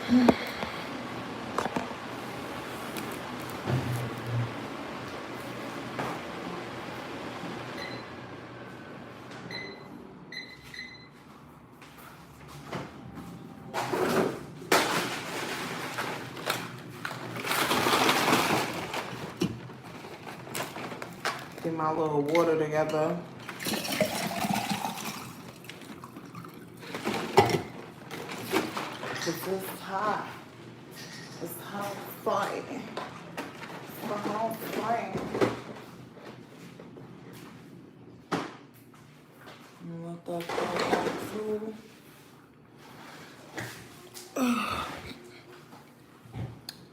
Get my little water together. Cause it's hot. It's hot fighting. It's hot fighting. Let that go out too.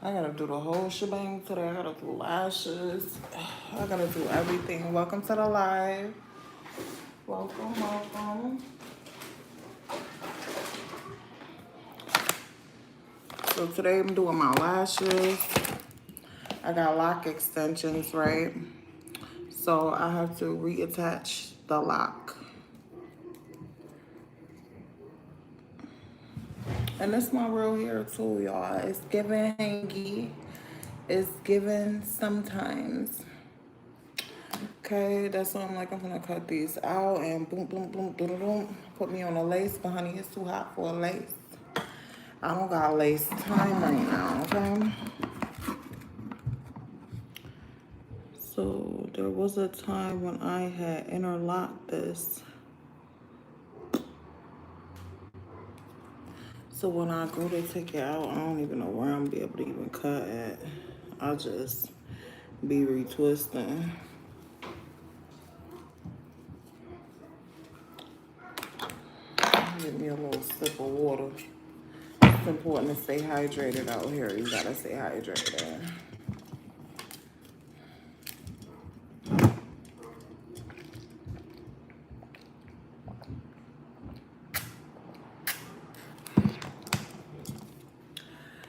I gotta do the whole shebang today. I gotta do lashes. I gotta do everything. Welcome to the live. Welcome, welcome. So today I'm doing my lashes. I got lock extensions, right? So I have to reattach the lock. And it's my real hair too, y'all. It's giving hangy. It's giving sometimes. Okay, that's why I'm like, I'm gonna cut these out and boom, boom, boom, boom, boom. Put me on a lace, but honey, it's too hot for a lace. I don't got lace time right now, okay? So there was a time when I had interlocked this. So when I go to take it out, I don't even know where I'm gonna be able to even cut at. I'll just be retwisting. Give me a little sip of water. It's important to stay hydrated out here. You gotta stay hydrated.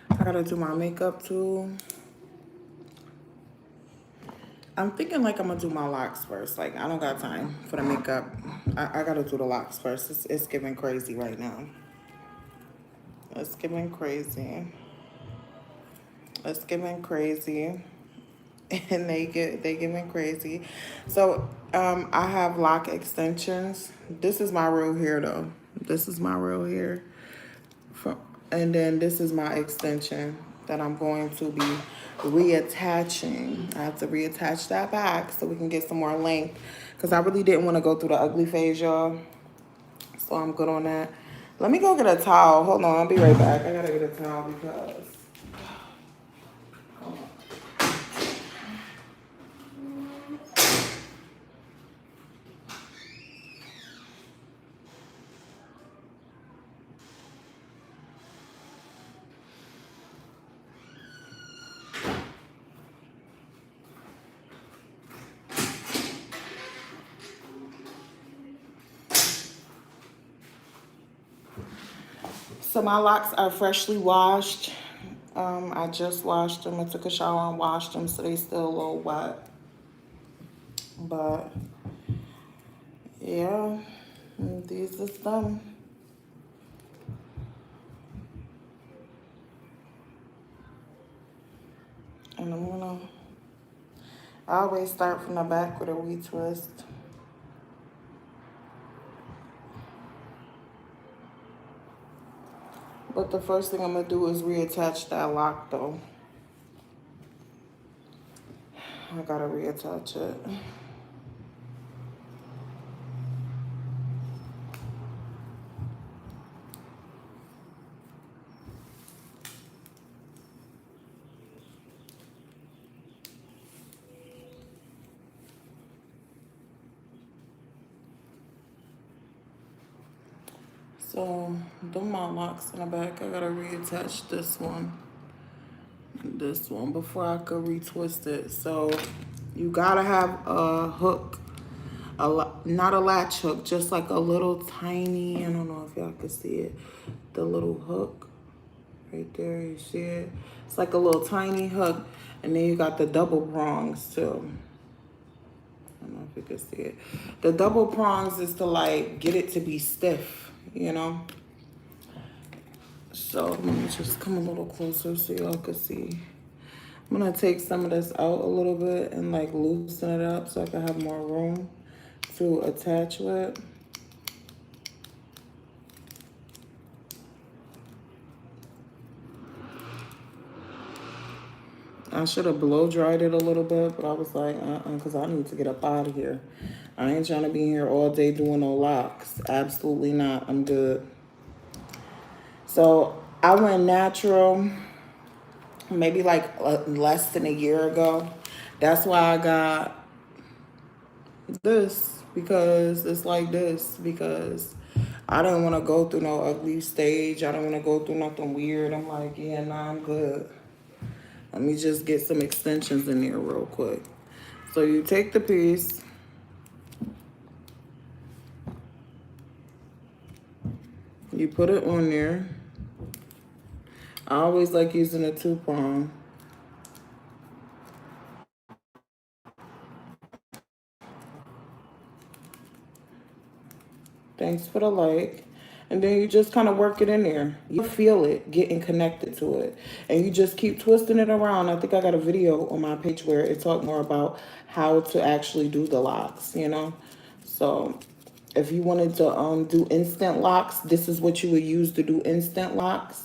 I gotta do my makeup too. I'm thinking like I'm gonna do my locks first. Like I don't got time for the makeup. I gotta do the locks first. It's giving crazy right now. It's giving crazy. It's giving crazy. And they giving crazy. So I have lock extensions. This is my real hair though. This is my real hair. And then this is my extension that I'm going to be reattaching. I have to reattach that back so we can get some more length. Because I really didn't want to go through the ugly phase, y'all. So I'm good on that. Let me go get a towel. Hold on, I'll be right back. I gotta get a towel because... So my locks are freshly washed. I just washed them. I took a shower and washed them, so they still a little wet. But yeah, these is them. And I always start from the back with a retwist. But the first thing I'm gonna do is reattach that lock though. I gotta reattach it. So, doing my locks in the back, I gotta reattach this one before I could retwist it. So, you gotta have a hook, not a latch hook, just like a little tiny, I don't know if y'all can see it, the little hook right there, you see it? It's like a little tiny hook, and then you got the double prongs too. I don't know if you can see it. The double prongs is to like get it to be stiff, you know? So let me just come a little closer so y'all can see. I'm gonna take some of this out a little bit and like loosen it up so I can have more room to attach with. I should have blow dried it a little bit, but I was like, because I need to get up out of here. I ain't trying to be here all day doing no locks. Absolutely not. I'm good. So I went natural maybe like less than a year ago. That's why I got this, because it's like this, because I didn't want to go through no ugly stage. I don't want to go through nothing weird. I'm like, yeah, nah, I'm good. Let me just get some extensions in there real quick. So you take the piece, you put it on there. I always like using a 2-prong. Thanks for the like. And then you just kind of work it in there. You feel it getting connected to it. And you just keep twisting it around. I think I got a video on my page where it talked more about how to actually do the locks, you know? So if you wanted to do instant locks, this is what you would use to do instant locks.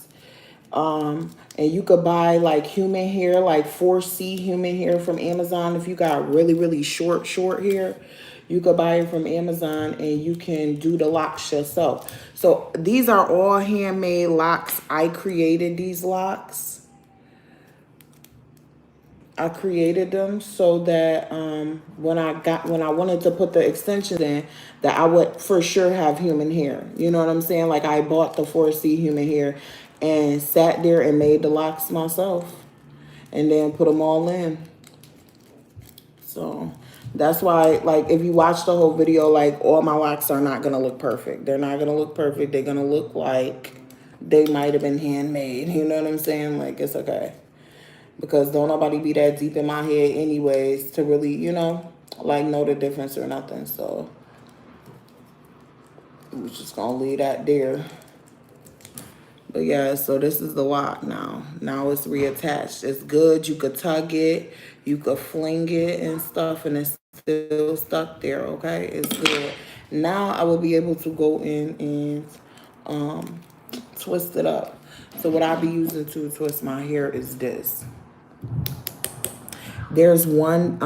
And you could buy like human hair, like 4C human hair from Amazon. If you got really, really short hair, you could buy it from Amazon and you can do the locks yourself. So these are all handmade locks. I created these locks. I created them so that when I wanted to put the extensions in, that I would for sure have human hair. You know what I'm saying? Like I bought the 4C human hair and sat there and made the locks myself and then put them all in. So that's why, like, if you watch the whole video, like all my locks are not gonna look perfect. They're not gonna look perfect. They're gonna look like they might have been handmade. You know what I'm saying? Like, it's okay. Because don't nobody be that deep in my head anyways to really, you know, like know the difference or nothing. So we're just gonna leave that there. But yeah, so this is the lock now. Now it's reattached. It's good. You could tug it, you could fling it and stuff, and it's still stuck there, okay? It's good. Now I will be able to go in and twist it up. So what I'll be using to twist my hair is this. There's one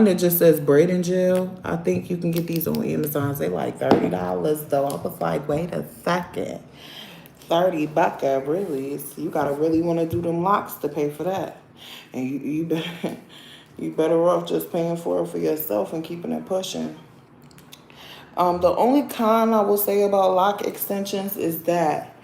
that just says braiding gel. I think you can get these on Amazon. They like $30 though. I was like, wait a second. $30, really? You gotta really want to do them locks to pay for that. And you better you better off just paying for it for yourself and keeping it pushing. The only con I will say about lock extensions is that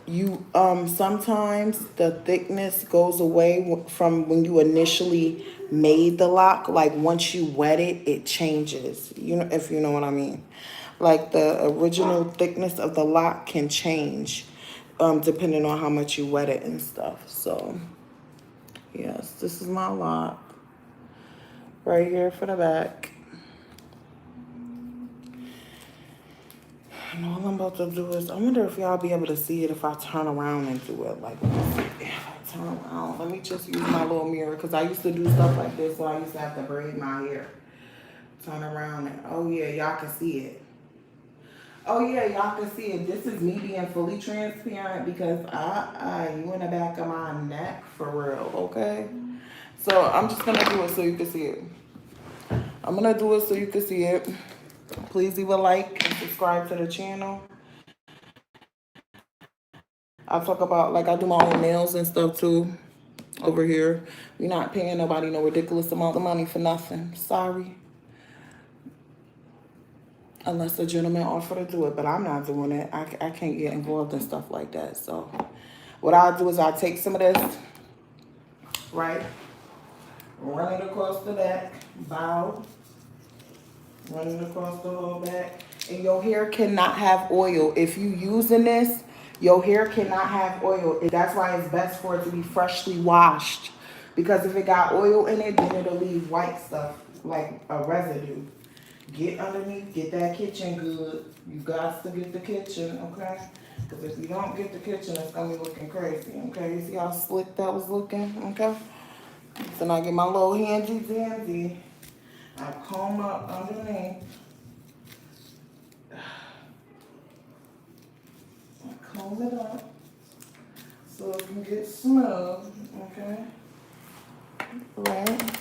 you sometimes the thickness goes away from when you initially made the lock. Like once you wet it, it changes, you know, if you know what I mean. Like the original thickness of the lock can change depending on how much you wet it and stuff. So yes, this is my lock right here for the back. And all I'm about to do is, I wonder if y'all be able to see it if I turn around and do it. Like, if I turn around, let me just use my little mirror, because I used to do stuff like this, so I used to have to braid my hair. Turn around and, oh yeah, y'all can see it. Oh yeah, y'all can see it. This is me being fully transparent because you in the back of my neck for real, okay? So I'm just gonna do it so you can see it. I'm gonna do it so you can see it. Please leave a like and subscribe to the channel. I talk about, like, I do my own nails and stuff too over here. We're not paying nobody no ridiculous amount of money for nothing. Sorry. Unless a gentleman offer to do it, but I'm not doing it. I can't get involved in stuff like that. So what I'll do is I'll take some of this, right? Run it across the back, bow. Running across the whole back. And your hair cannot have oil. If you using this, your hair cannot have oil. That's why it's best for it to be freshly washed. Because if it got oil in it, then it'll leave white stuff, like a residue. Get underneath, get that kitchen good. You got to get the kitchen, okay? Because if you don't get the kitchen, it's gonna be looking crazy, okay? You see how slick that was looking, okay? So now I get my little handy dandy. I comb up underneath. I comb it up so it can get smooth, okay? Right.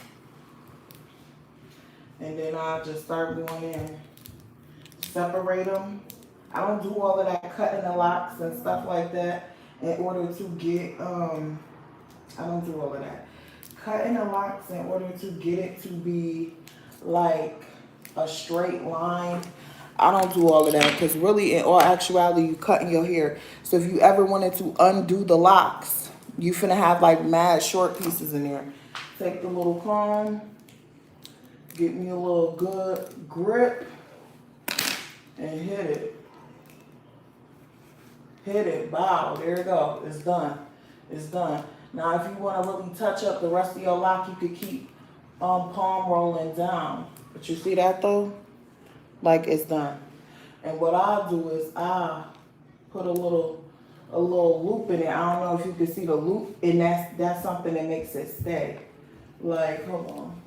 And then I'll just start going in. Separate them. I don't do all of that cutting the locks and stuff like that in order to get, I don't do all of that. Cutting the locks in order to get it to be like a straight line. I don't do all of that because really in all actuality you cutting your hair. So if you ever wanted to undo the locks, you finna have like mad short pieces in there. Take the little comb, get me a little good grip and hit it. Hit it, bow, there you go, it's done. It's done. Now if you want to really touch up the rest of your lock, you could keep palm rolling down. But you see that though? Like it's done. And what I'll do is I'll put a little loop in it. I don't know if you can see the loop, and that's something that makes it stay. Like, hold on.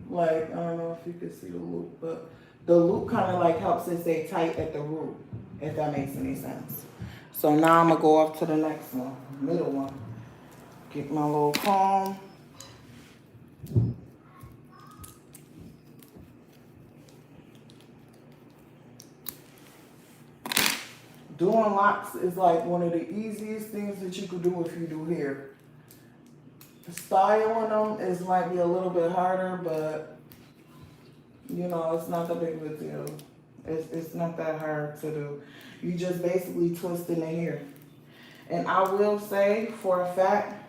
Like, I don't know if you can see the loop, but the loop kind of like helps it stay tight at the root, if that makes any sense. So now I'm gonna go off to the next one, middle one. Get my little comb. Doing locks is like one of the easiest things that you could do if you do hair. Styling them is might be a little bit harder, but you know, it's not that big of a deal. It's not that hard to do. You just basically twist in the hair. And I will say for a fact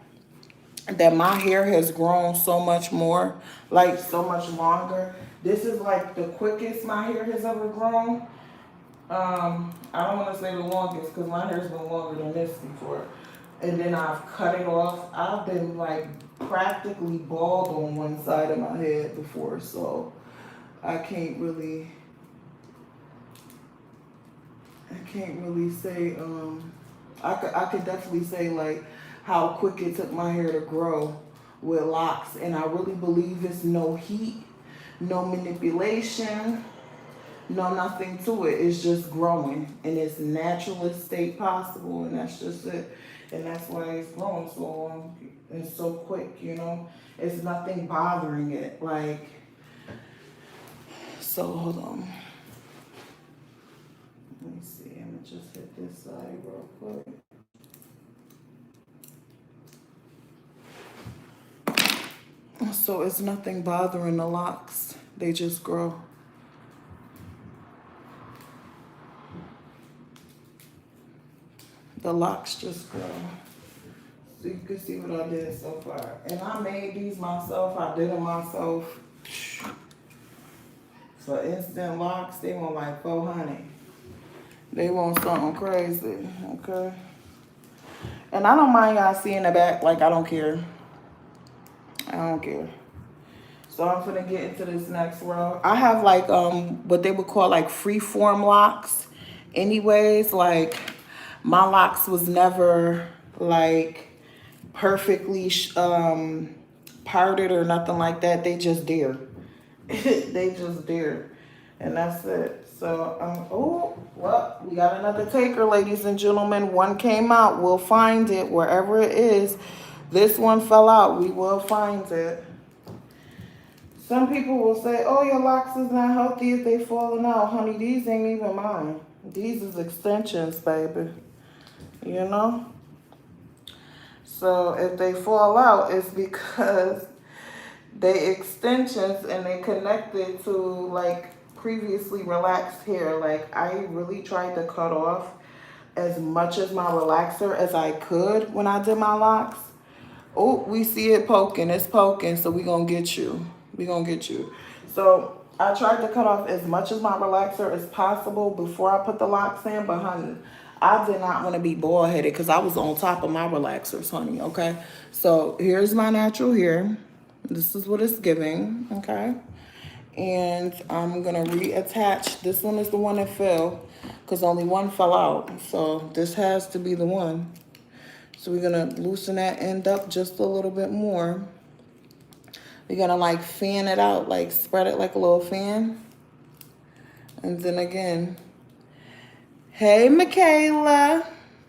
that my hair has grown so much more, like so much longer. This is like the quickest my hair has ever grown. I don't want to say the longest because my hair's been longer than this before. And then I've cut it off. I've been like practically bald on one side of my head before, so I can't really say, I could definitely say like how quick it took my hair to grow with locks. And I really believe it's no heat, no manipulation, no nothing to it. It's just growing in its naturalist state possible, and that's just it. And that's why it's growing so long and so quick, you know. It's nothing bothering it, like. So hold on. Let me see. I'm gonna just hit this side real quick. So it's nothing bothering the locks. They just grow. The locks just grow. So you can see what I did so far. And I made these myself. I did them myself. For instant locks, they want like 400. They want something crazy, okay? And I don't mind y'all seeing the back, like I don't care. I don't care. So I'm gonna get into this next row. I have like what they would call like free-form locks. Anyways, like my locks was never like perfectly parted or nothing like that. They just there. They just there. And that's it. So oh, well, we got another taker, ladies and gentlemen. One came out. We'll find it wherever it is. This one fell out. We will find it. Some people will say, oh, your locks is not healthy if they falling out. Honey, these ain't even mine. These is extensions, baby. You know? So if they fall out, it's because they extensions and they connected to like previously relaxed hair. Like I really tried to cut off as much of my relaxer as I could when I did my locks. Oh, we see it poking. It's poking, so we gonna get you. We gonna get you. So I tried to cut off as much of my relaxer as possible before I put the locks in, but honey, I did not want to be bald headed because I was on top of my relaxers, honey. Okay, so here's my natural hair. This is what it's giving, okay? And I'm gonna reattach. This one is the one that fell because only one fell out. So this has to be the one. So we're gonna loosen that end up just a little bit more. We're gonna like fan it out, like spread it like a little fan. And then again, hey Michaela,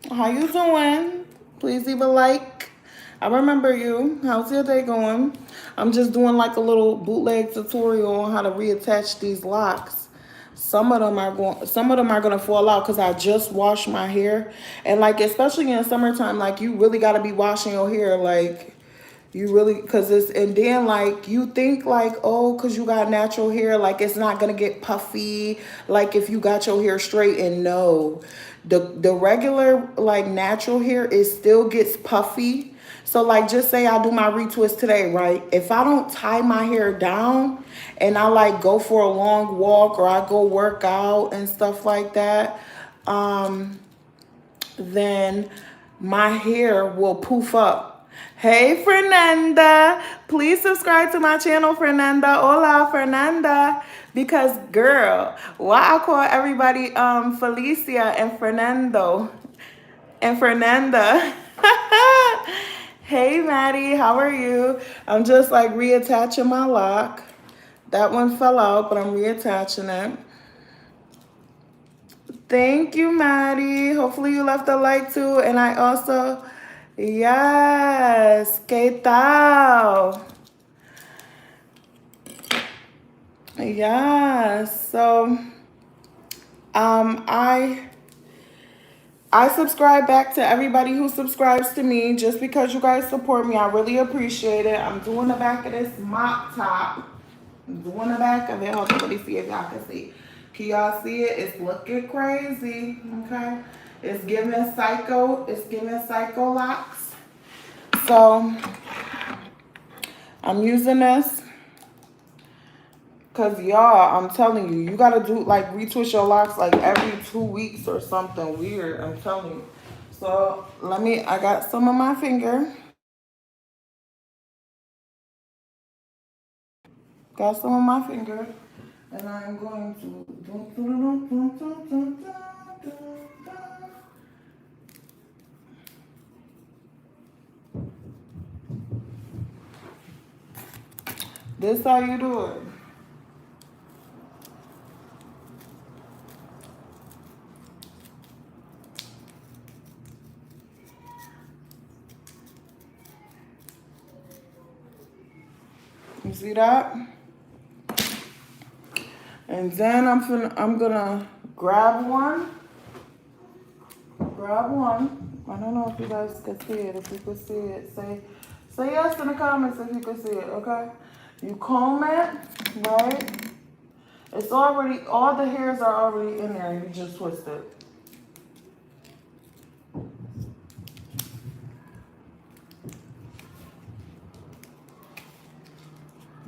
how you doing? Please leave a like. I remember you. How's your day going? I'm just doing like a little bootleg tutorial on how to reattach these locks. Some of them are gonna fall out because I just washed my hair. And like especially in summertime, like you really gotta be washing your hair, like you really, cause it's, and then like you think like, oh, cause you got natural hair, like it's not gonna get puffy, like if you got your hair straight. And no, the regular like natural hair, it still gets puffy. So like just say I do my retwist today, right? If I don't tie my hair down and I like go for a long walk or I go work out and stuff like that, then my hair will poof up. Hey, Fernanda, please subscribe to my channel, Fernanda. Hola, Fernanda. Because, girl, why I call everybody Felicia and Fernando and Fernanda. Hey, Maddie, how are you? I'm just like reattaching my lock. That one fell out, but I'm reattaching it. Thank you, Maddie. Hopefully you left a like too. And I also, yes, ¿qué tal? Yes. So, I subscribe back to everybody who subscribes to me just because you guys support me. I really appreciate it. I'm doing the back of this mop top. I'm doing the back of it. Hold on, let me see if y'all can see. Can y'all see it? It's looking crazy. Okay. It's giving psycho. It's giving psycho locks. So I'm using this because y'all, I'm telling you, you gotta do like retwist your locks like every 2 weeks or something weird. I'm telling you. So I got some on my finger. Got some on my finger. And I'm going to this how you do it. You see that? And then I'm gonna grab one. Grab one. I don't know if you guys can see it. If you can see it, say yes in the comments if you can see it, okay? You comb it, right? It's already, all the hairs are already in there. You just twist it.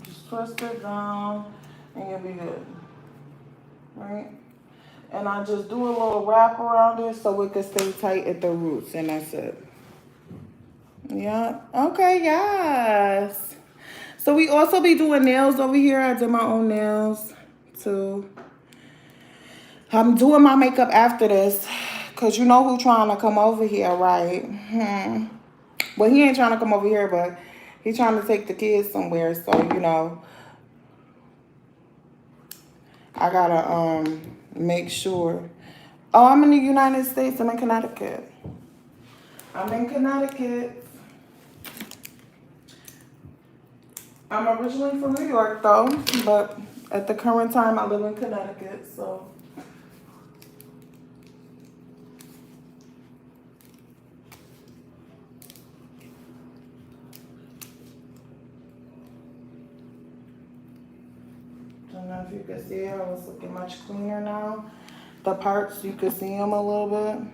Just twist it down and you'll be good, right? And I just do a little wrap around it so it can stay tight at the roots, and that's it. Yeah, okay, yes. So we also be doing nails over here. I did my own nails too. I'm doing my makeup after this because you know who trying to come over here, right? Well, he ain't trying to come over here, but he's trying to take the kids somewhere. So, you know, I gotta make sure. Oh, I'm in the United States. I'm in Connecticut. I'm in Connecticut. I'm originally from New York, though, but at the current time, I live in Connecticut, so. I don't know if you can see it. I was looking much cleaner now. The parts, you can see them a little bit.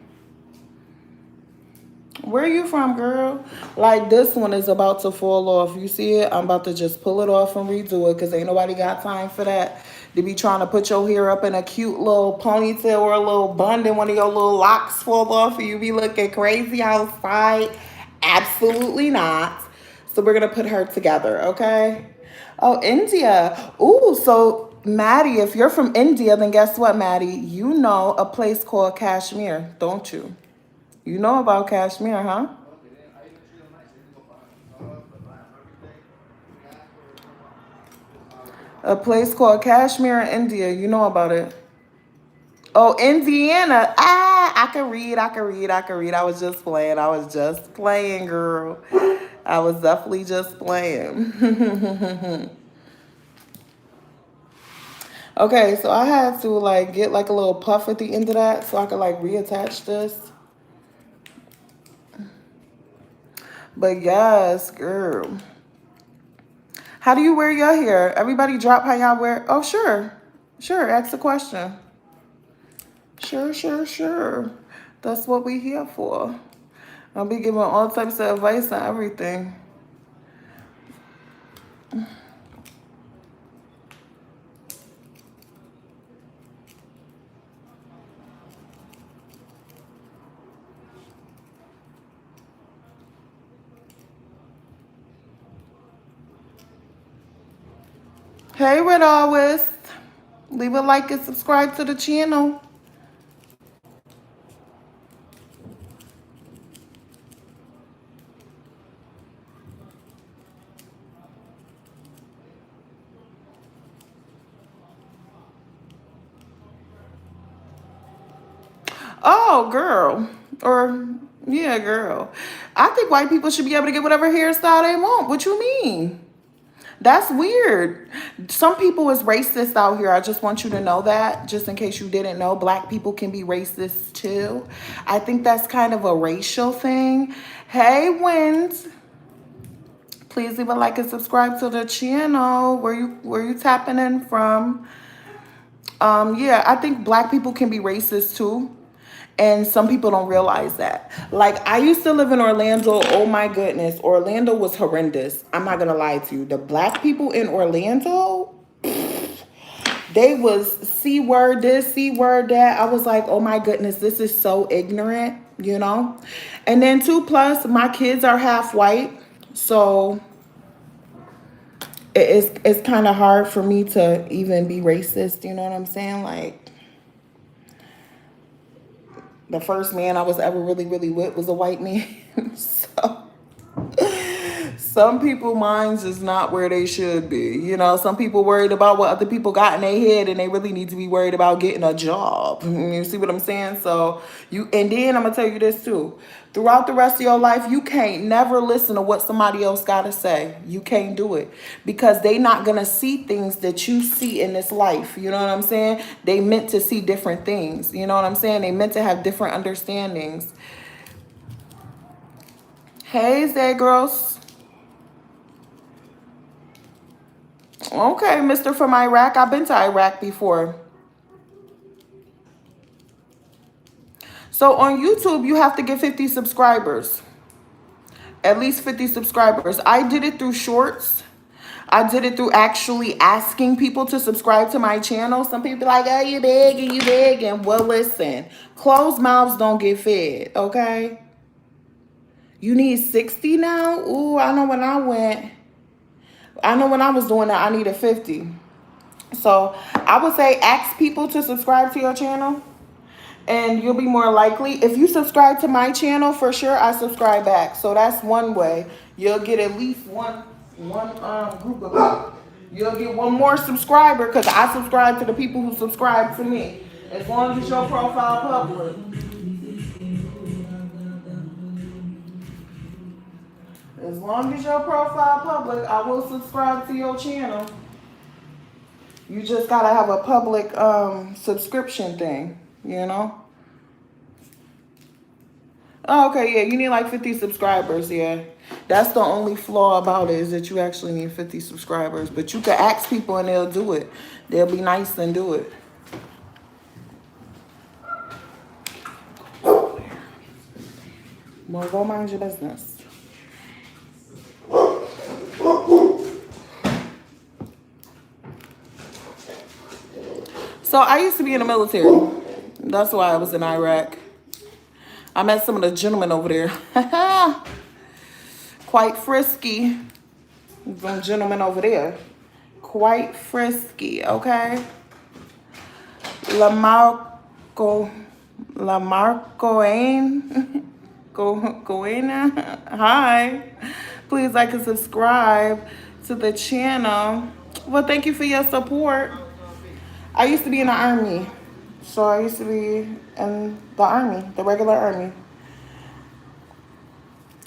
Where are you from, girl? Like this one is about to fall off. You see it? I'm about to just pull it off and redo it because ain't nobody got time for that. To be trying to put your hair up in a cute little ponytail or a little bun, then one of your little locks fall off and you be looking crazy outside. Absolutely not. So we're going to put her together, okay? Oh, India. Ooh, so Maddie, if you're from India, then guess what, Maddie? You know a place called Kashmir, don't you? You know about Kashmir, huh? A place called Kashmir in India. You know about it. Oh, Indiana. I can read. I was just playing. Girl. I was definitely just playing. Okay, so I had to like get like a little puff at the end of that so I could like reattach this. But yes, girl. How do you wear your hair? Everybody drop how y'all wear. Oh, sure. Sure, ask the question. Sure. That's what we here for. I'll be giving all types of advice on everything. Hey, Retwist. Leave a like and subscribe to the channel. Oh, girl. Or, yeah, girl. I think white people should be able to get whatever hairstyle they want. What you mean? That's weird. Some people is racist out here. I just want you to know that. Just in case you didn't know, black people can be racist too. I think that's kind of a racial thing. Hey, Wind. Please leave a like and subscribe to the channel. Where you tapping in from? Yeah, I think black people can be racist too. And some people don't realize that. Like, I used to live in Orlando. Oh my goodness. Orlando was horrendous. I'm not going to lie to you. The black people in Orlando, they was C word this, C word that. I was like, oh my goodness, this is so ignorant, you know? And then 2+, my kids are half white. So it's kind of hard for me to even be racist. You know what I'm saying? Like, the first man I was ever really with was a white man. So some people's minds is not where they should be. You know, some people worried about what other people got in their head and they really need to be worried about getting a job. You see what I'm saying? So and then I'm going to tell you this too. Throughout the rest of your life, you can't never listen to what somebody else got to say. You can't do it because they not going to see things that you see in this life. You know what I'm saying? They meant to see different things. You know what I'm saying? They meant to have different understandings. Hey, Zay girls. Okay, Mr. from Iraq. I've been to Iraq before. So on YouTube, you have to get 50 subscribers. At least 50 subscribers. I did it through shorts. I did it through actually asking people to subscribe to my channel. Some people like, oh, you begging. Well, listen, closed mouths don't get fed, okay? You need 60 now? Ooh, I know when I was doing that, I needed 50. So I would say ask people to subscribe to your channel and you'll be more likely. If you subscribe to my channel, for sure, I subscribe back. So that's one way. You'll get at least one group of people. You'll get one more subscriber because I subscribe to the people who subscribe to me. As long as your profile public. As long as your profile public, I will subscribe to your channel. You just gotta have a public subscription thing, you know? Oh, okay, yeah, you need like 50 subscribers, yeah. That's the only flaw about it is that you actually need 50 subscribers. But you can ask people and they'll do it. They'll be nice and do it. Well, go mind your business. So I used to be in the military. That's why I was in Iraq. I met some of the gentlemen over there. quite frisky. Them gentlemen over there. Quite frisky, okay? Lamarco Ain. Goena. Hi. Please like and subscribe to the channel. Well, thank you for your support. I used to be in the army. So I used to be in the army, the regular army.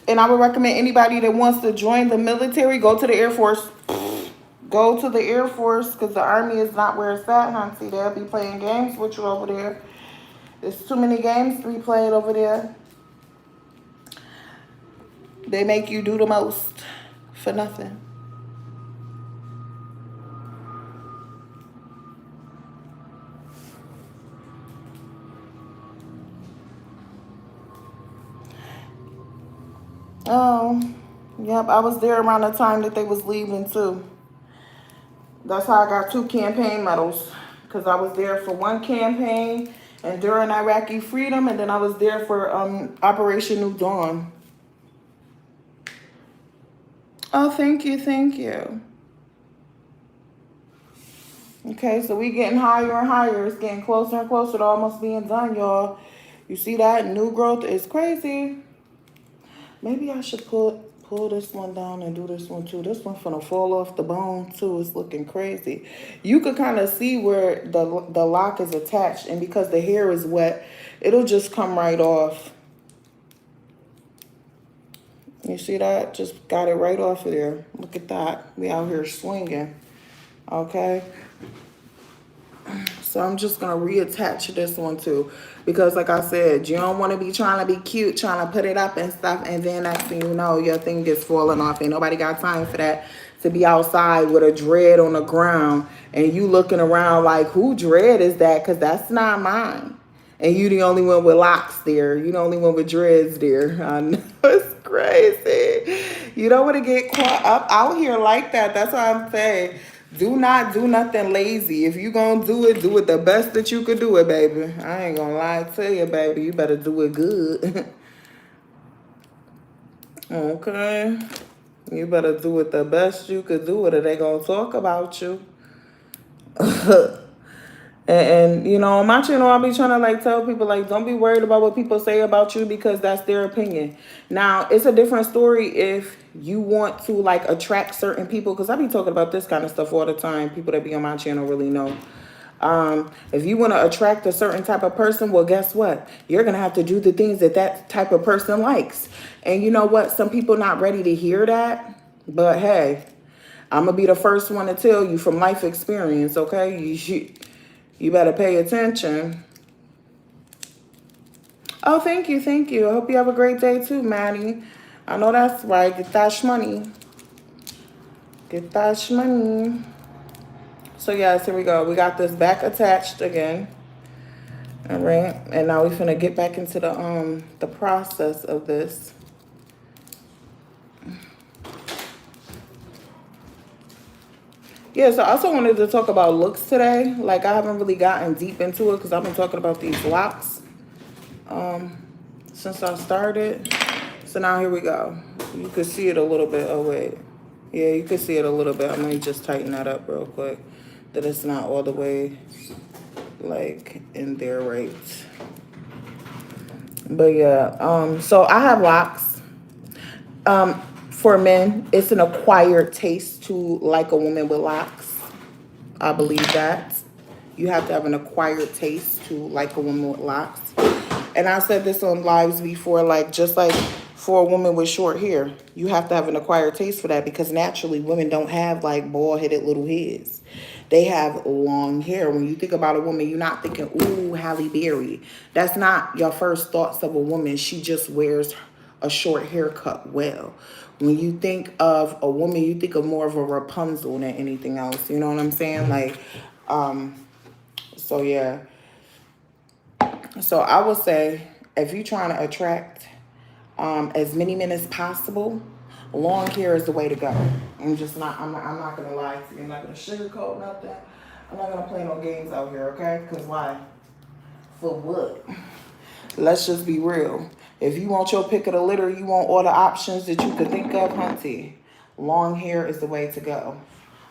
And I would recommend anybody that wants to join the military, go to the Air Force. Go to the Air Force, because the Army is not where it's at, Hunty. They'll be playing games with you over there. There's too many games to be played over there. They make you do the most for nothing. Oh, yep, I was there around the time that they was leaving too. That's how I got 2 campaign medals, because I was there for 1 campaign and during Iraqi freedom, and then I was there for Operation New Dawn. Oh, thank you, thank you. Okay, so we getting higher and higher. It's getting closer and closer to almost being done, y'all. You see that? New growth is crazy. Maybe I should pull this one down and do this one too. This one's gonna fall off the bone too. It's looking crazy. You could kind of see where the lock is attached, and because the hair is wet, it'll just come right off. You see that? Just got it right off of there. Look at that. We out here swinging. Okay. So I'm just going to reattach this one too. Because like I said, you don't want to be trying to be cute, trying to put it up and stuff. And then next thing you know, your thing gets falling off. Ain't nobody got time for that. To be outside with a dread on the ground. And you looking around like, who dread is that? Because that's not mine. And you the only one with locks there. You the only one with dreads there. I know, it's crazy. You don't want to get caught up out here like that. That's what I'm saying. Do not do nothing lazy. If you gonna do it the best that you could do it, baby. I ain't gonna lie to you, baby. You better do it good. Okay. You better do it the best you could do it, or they gonna talk about you. And you know, on my channel, I'll be trying to like tell people, like, don't be worried about what people say about you, because that's their opinion. Now, it's a different story if you want to like attract certain people, because I be talking about this kind of stuff all the time. People that be on my channel really know. If you want to attract a certain type of person, well, guess what? You're going to have to do the things that that type of person likes. And you know what? Some people not ready to hear that. But hey, I'm going to be the first one to tell you from life experience, okay? You better pay attention. Oh, thank you, thank you. I hope you have a great day too, Maddie. I know that's right. Get that money. Get that money. So yes, here we go. We got this back attached again. All right, and now we're gonna get back into the process of this. Yeah, so I also wanted to talk about looks today. Like, I haven't really gotten deep into it because I've been talking about these locks since I started. So now here we go. You can see it a little bit. Oh, wait. Yeah, you can see it a little bit. I'm going to just tighten that up real quick. That it's not all the way, like, in there right. But, yeah. So I have locks. For men, it's an acquired taste to like a woman with locks. I believe that. You have to have an acquired taste to like a woman with locks. And I said this on lives before, like, just like for a woman with short hair, you have to have an acquired taste for that, because naturally women don't have like bald-headed little heads. They have long hair. When you think about a woman, you're not thinking, ooh, Halle Berry. That's not your first thoughts of a woman. She just wears a short haircut well. When you think of a woman, you think of more of a Rapunzel than anything else. You know what I'm saying? Like, so yeah. So I would say, if you're trying to attract as many men as possible, long hair is the way to go. I'm not gonna lie to you. I'm not gonna sugarcoat nothing. I'm not gonna play no games out here, okay? Because why? For what? Let's just be real. If you want your pick of the litter, you want all the options that you could think of, hunty, long hair is the way to go.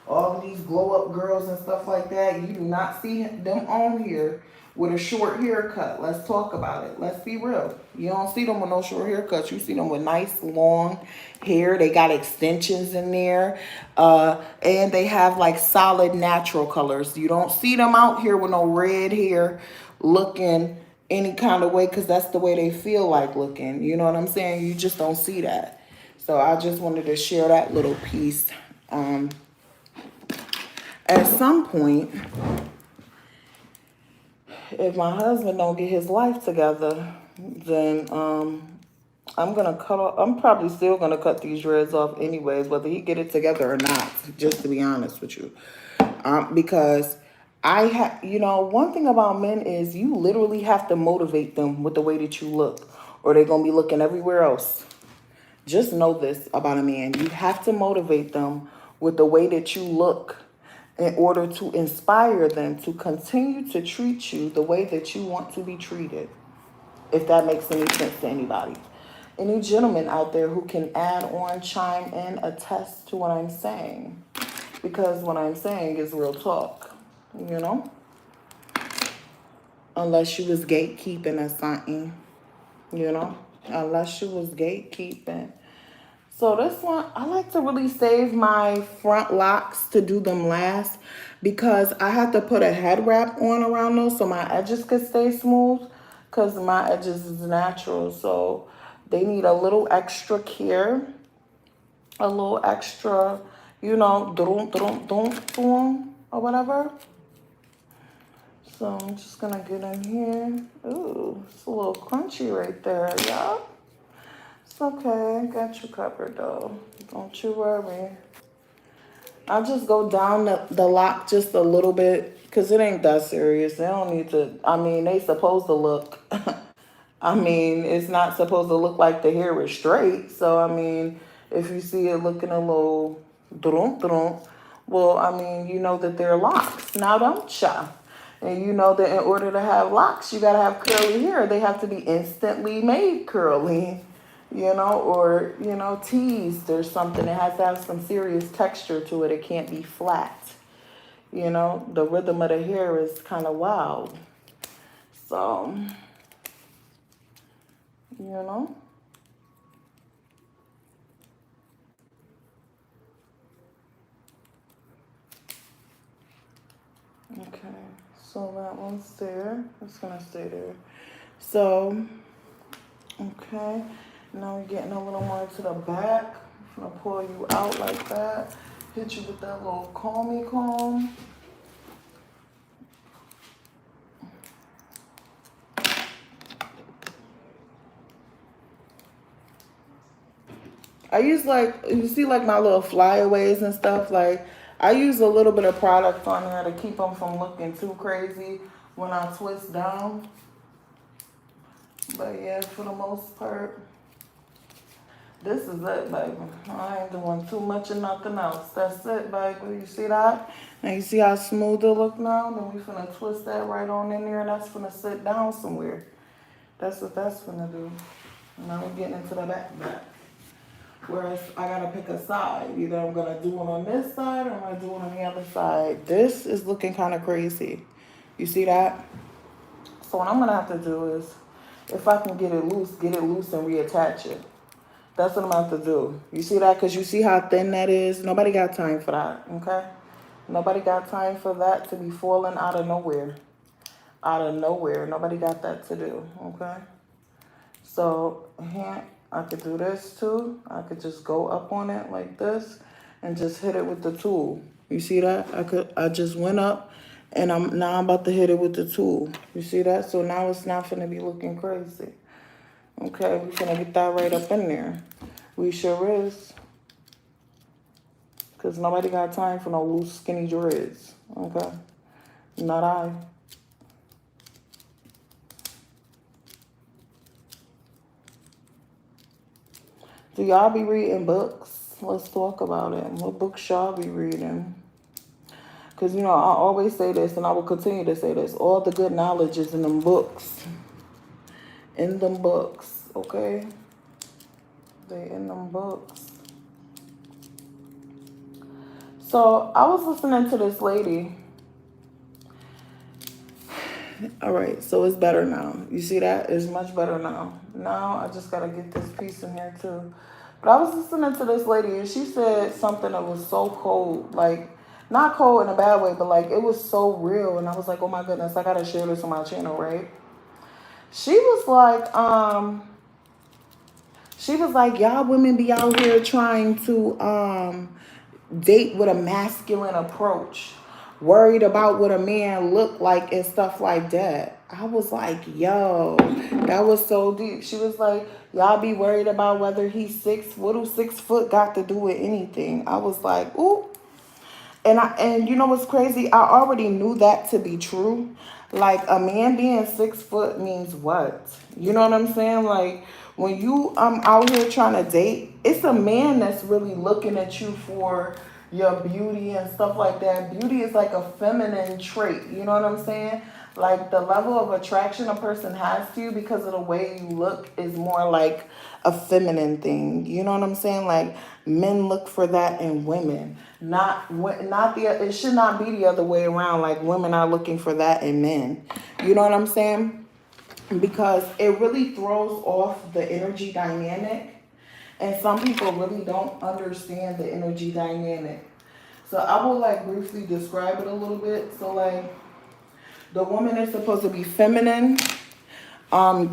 All of these glow up girls and stuff like that, you do not see them on here with a short haircut. Let's talk about it. Let's be real. You don't see them with no short haircuts. You see them with nice long hair. They got extensions in there. And they have like solid natural colors. You don't see them out here with no red hair looking any kind of way because that's the way they feel like looking. You know what I'm saying? You just don't see that. So I just wanted to share that little piece. At some point, if my husband don't get his life together, then I'm gonna cut off. I'm probably still gonna cut these dreads off anyways, whether he get it together or not. Just to be honest with you, because one thing about men is you literally have to motivate them with the way that you look, or they're gonna be looking everywhere else. Just know this about a man: you have to motivate them with the way that you look, in order to inspire them to continue to treat you the way that you want to be treated, if that makes any sense to anybody. Any gentleman out there who can add on, chime in, attest to what I'm saying, because what I'm saying is real talk, you know? Unless you was gatekeeping or something, you know? Unless you was gatekeeping. So this one, I like to really save my front locks to do them last because I have to put a head wrap on around those so my edges could stay smooth because my edges is natural. So they need a little extra care, a little extra, or whatever. So I'm just going to get in here. Ooh, it's a little crunchy right there, y'all. It's okay, I got you covered though. Don't you worry. I'll just go down the lock just a little bit because it ain't that serious. They don't need to, they supposed to look, it's not supposed to look like the hair is straight. So, if you see it looking a little well, you know that they're locks. Now don't ya? And you know that in order to have locks, you got to have curly hair. They have to be instantly made curly. Or, teased or something. It has to have some serious texture to it. It can't be flat. The rhythm of the hair is kind of wild. So, Okay, so that one's there. It's going to stay there. So, okay. Now we're getting a little more to the back. I'm going to pull you out like that. Hit you with that little comb. I use you see my little flyaways and stuff. I use a little bit of product on there to keep them from looking too crazy when I twist down. But yeah, for the most part, this is it, baby. I ain't doing too much of nothing else. That's it, baby. You see that? Now you see how smooth it look now? Then we finna twist that right on in there and that's finna sit down somewhere. That's what that's finna do. Now we're getting into the back. Whereas I gotta pick a side. Either I'm gonna do it on this side or I'm gonna do it on the other side. This is looking kind of crazy. You see that? So what I'm gonna have to do is, if I can get it loose and reattach it. That's what I'm about to do. You see that? Because you see how thin that is? Nobody got time for that, okay? Nobody got time for that to be falling out of nowhere. Out of nowhere. Nobody got that to do, okay? So, here, I could do this too. I could just go up on it like this and just hit it with the tool. You see that? I just went up and now I'm about to hit it with the tool. You see that? So now it's not finna be looking crazy. Okay, we're gonna get that right up in there. We sure is. Because nobody got time for no loose, skinny dreads. Okay? Not I. Do y'all be reading books? Let's talk about it. What books y'all be reading? Because, I always say this, and I will continue to say this. All the good knowledge is in them books. In them books. okay? They in them books. So I was listening to this lady. All right, so it's better now. You see that? It's much better now. Now I just gotta get this piece in here too. But I was listening to this lady and she said something that was so cold, like not cold in a bad way, but like it was so real. And I was like, oh my goodness, I gotta share this on my channel, right? She was like, y'all women be out here trying to date with a masculine approach, worried about what a man looked like and stuff like that. I was like, yo, that was so deep. She was like, y'all be worried about whether he's six. What do 6 foot got to do with anything? I was like, ooh. And you know what's crazy? I already knew that to be true. Like a man being 6 foot means what? You know what I'm saying? Like when you out here trying to date, it's a man that's really looking at you for your beauty and stuff like that. Beauty is like a feminine trait. You know what I'm saying? Like the level of attraction a person has to you because of the way you look is more like a feminine thing. You know what I'm saying? Like men look for that in women. It should not be the other way around. Like women are looking for that in men. You know what I'm saying? Because it really throws off the energy dynamic. And some people really don't understand the energy dynamic. So I will like briefly describe it a little bit. So like the woman is supposed to be feminine.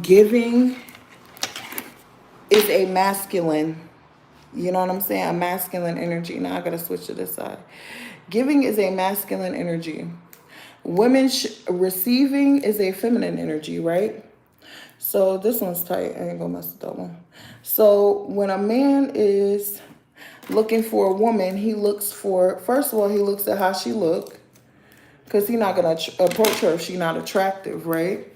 Giving is a masculine. You know what I'm saying? A masculine energy. Now I gotta switch to this side. Giving is a masculine energy. Receiving is a feminine energy, right? So this one's tight. I ain't gonna mess with that one. So when a man is looking for a woman, he looks for, first of all, he looks at how she look. Because he's not going to approach her if she's not attractive, right?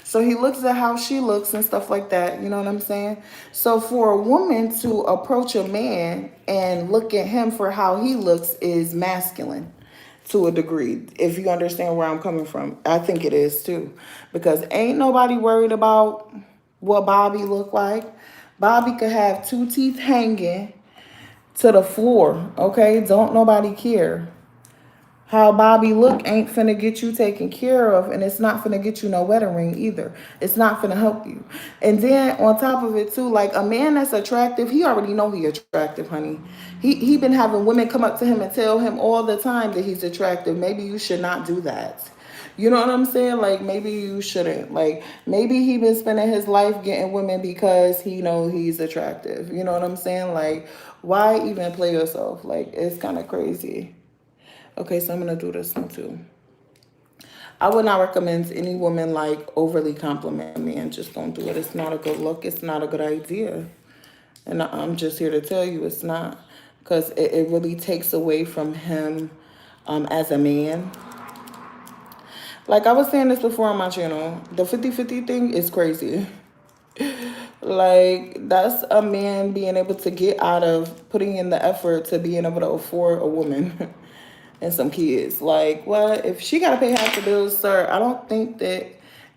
So he looks at how she looks and stuff like that. You know what I'm saying? So for a woman to approach a man and look at him for how he looks is masculine to a degree. If you understand where I'm coming from. I think it is too. Because ain't nobody worried about what Bobby look like. Bobby could have 2 teeth hanging to the floor. Okay? Don't nobody care. How Bobby look ain't finna get you taken care of, and it's not finna get you no wedding ring either. It's not finna help you. And then on top of it too, like a man that's attractive, he already know he attractive, honey. He been having women come up to him and tell him all the time that he's attractive. Maybe you should not do that. You know what I'm saying? Like maybe you shouldn't. Like maybe he been spending his life getting women because he know he's attractive. You know what I'm saying? Like why even play yourself? Like it's kind of crazy. Okay, so I'm going to do this one too. I would not recommend any woman like overly compliment me and just don't do it. It's not a good look. It's not a good idea. And I'm just here to tell you it's not. Because it really takes away from him as a man. Like I was saying this before on my channel. The 50-50 thing is crazy. Like that's a man being able to get out of putting in the effort to being able to afford a woman. And some kids. Like, what? If she got to pay half the bills, sir, I don't think that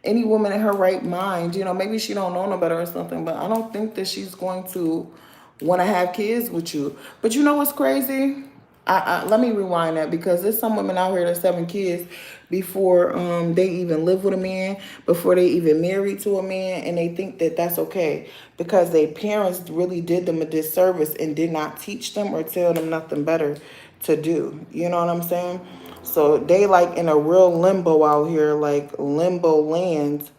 any woman in her right mind, you know, maybe she don't know no better or something, but I don't think that she's going to want to have kids with you. But you know what's crazy? Let me rewind that because there's some women out here that's having kids before they even live with a man, before they even married to a man, and they think that that's okay because their parents really did them a disservice and did not teach them or tell them nothing better to do. You know what I'm saying? So they like in a real limbo out here, like limbo land.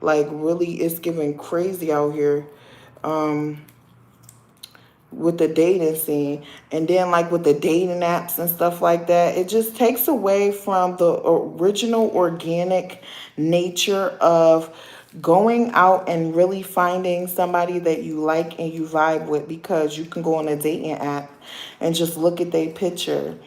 Like really it's giving crazy out here with the dating scene. And then like with the dating apps and stuff like that, it just takes away from the original organic nature of going out and really finding somebody that you like and you vibe with, because you can go on a dating app and just look at their picture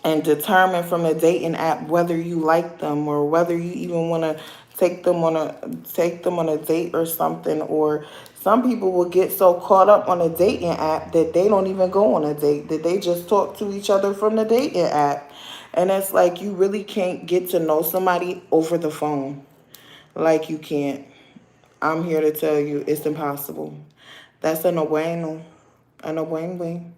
and determine from a dating app whether you like them or whether you even want to take them on a date or something. Or some people will get so caught up on a dating app that they don't even go on a date, that they just talk to each other from the dating app. And it's like you really can't get to know somebody over the phone. Like you can't. I'm here to tell you it's impossible. That's a no bueno. A no bueno.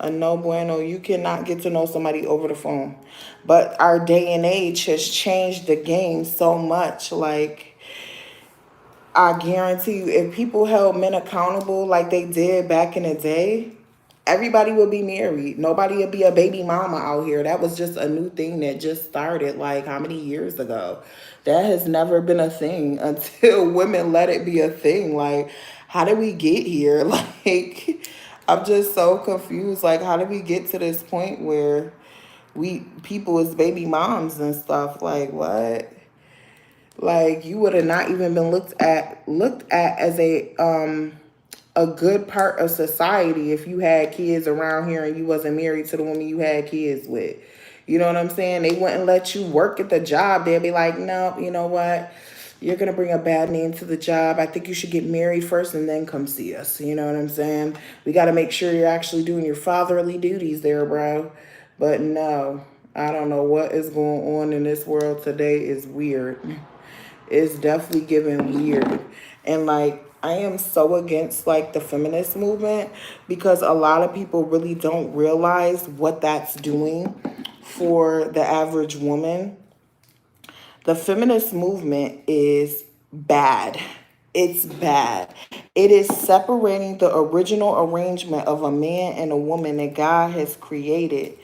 A no bueno. You cannot get to know somebody over the phone. But our day and age has changed the game so much. Like, I guarantee you, if people held men accountable like they did back in the day, everybody would be married. Nobody would be a baby mama out here. That was just a new thing that just started like how many years ago? That has never been a thing until women let it be a thing. Like, how did we get here? Like, I'm just so confused. Like, how did we get to this point where people is baby moms and stuff? Like, what? Like, you would have not even been looked at as a good part of society if you had kids around here and you wasn't married to the woman you had kids with. You know what I'm saying? They wouldn't let you work at the job. They'd be like, no, you know what? You're going to bring a bad name to the job. I think you should get married first and then come see us. You know what I'm saying? We got to make sure you're actually doing your fatherly duties there, bro. But no, I don't know what is going on in this world today. Is weird. It's definitely giving weird. And like, I am so against like the feminist movement because a lot of people really don't realize what that's doing for the average woman. The feminist movement is bad. It's bad. It is separating the original arrangement of a man and a woman that God has created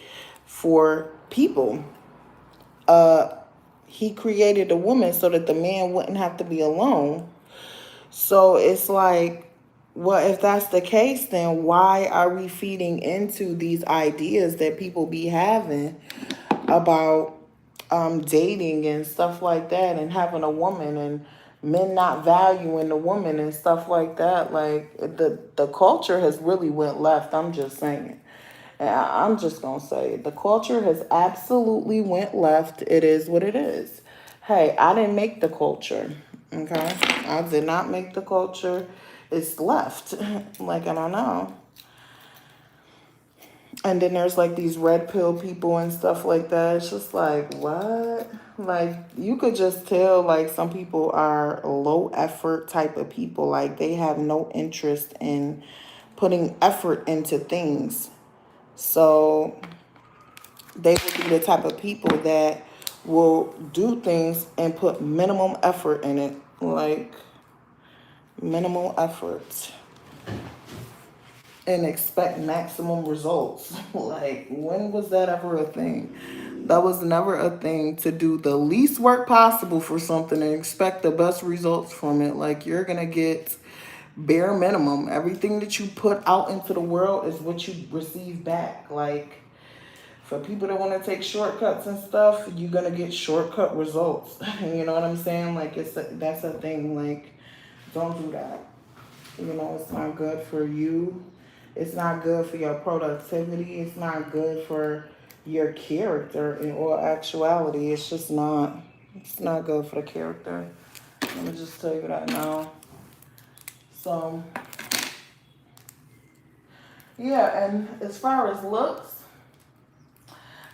for people. He created a woman so that the man wouldn't have to be alone. So it's like, well, if that's the case, then why are we feeding into these ideas that people be having about dating and stuff like that and having a woman and men not valuing the woman and stuff like that? Like, the culture has really went left. I'm just saying. And I'm just going to say the culture has absolutely went left. It is what it is. Hey, I didn't make the culture. Okay? I did not make the culture. It's left. Like, I don't know. And then there's like these red pill people and stuff like that. It's just like, what? Like, you could just tell like some people are low effort type of people. Like, they have no interest in putting effort into things. So they will be the type of people that will do things and put minimum effort in it. Like, minimal effort. And expect maximum results. Like, when was that ever a thing? That was never a thing, to do the least work possible for something and expect the best results from it. Like, you're going to get bare minimum. Everything that you put out into the world is what you receive back. Like, for people that want to take shortcuts and stuff, you're going to get shortcut results. You know what I'm saying? Like, that's a thing. Like, don't do that. You know, it's not good for you. It's not good for your productivity. It's not good for your character in all actuality. It's just not. It's not good for the character. Let me just tell you that now. So, yeah, and as far as looks,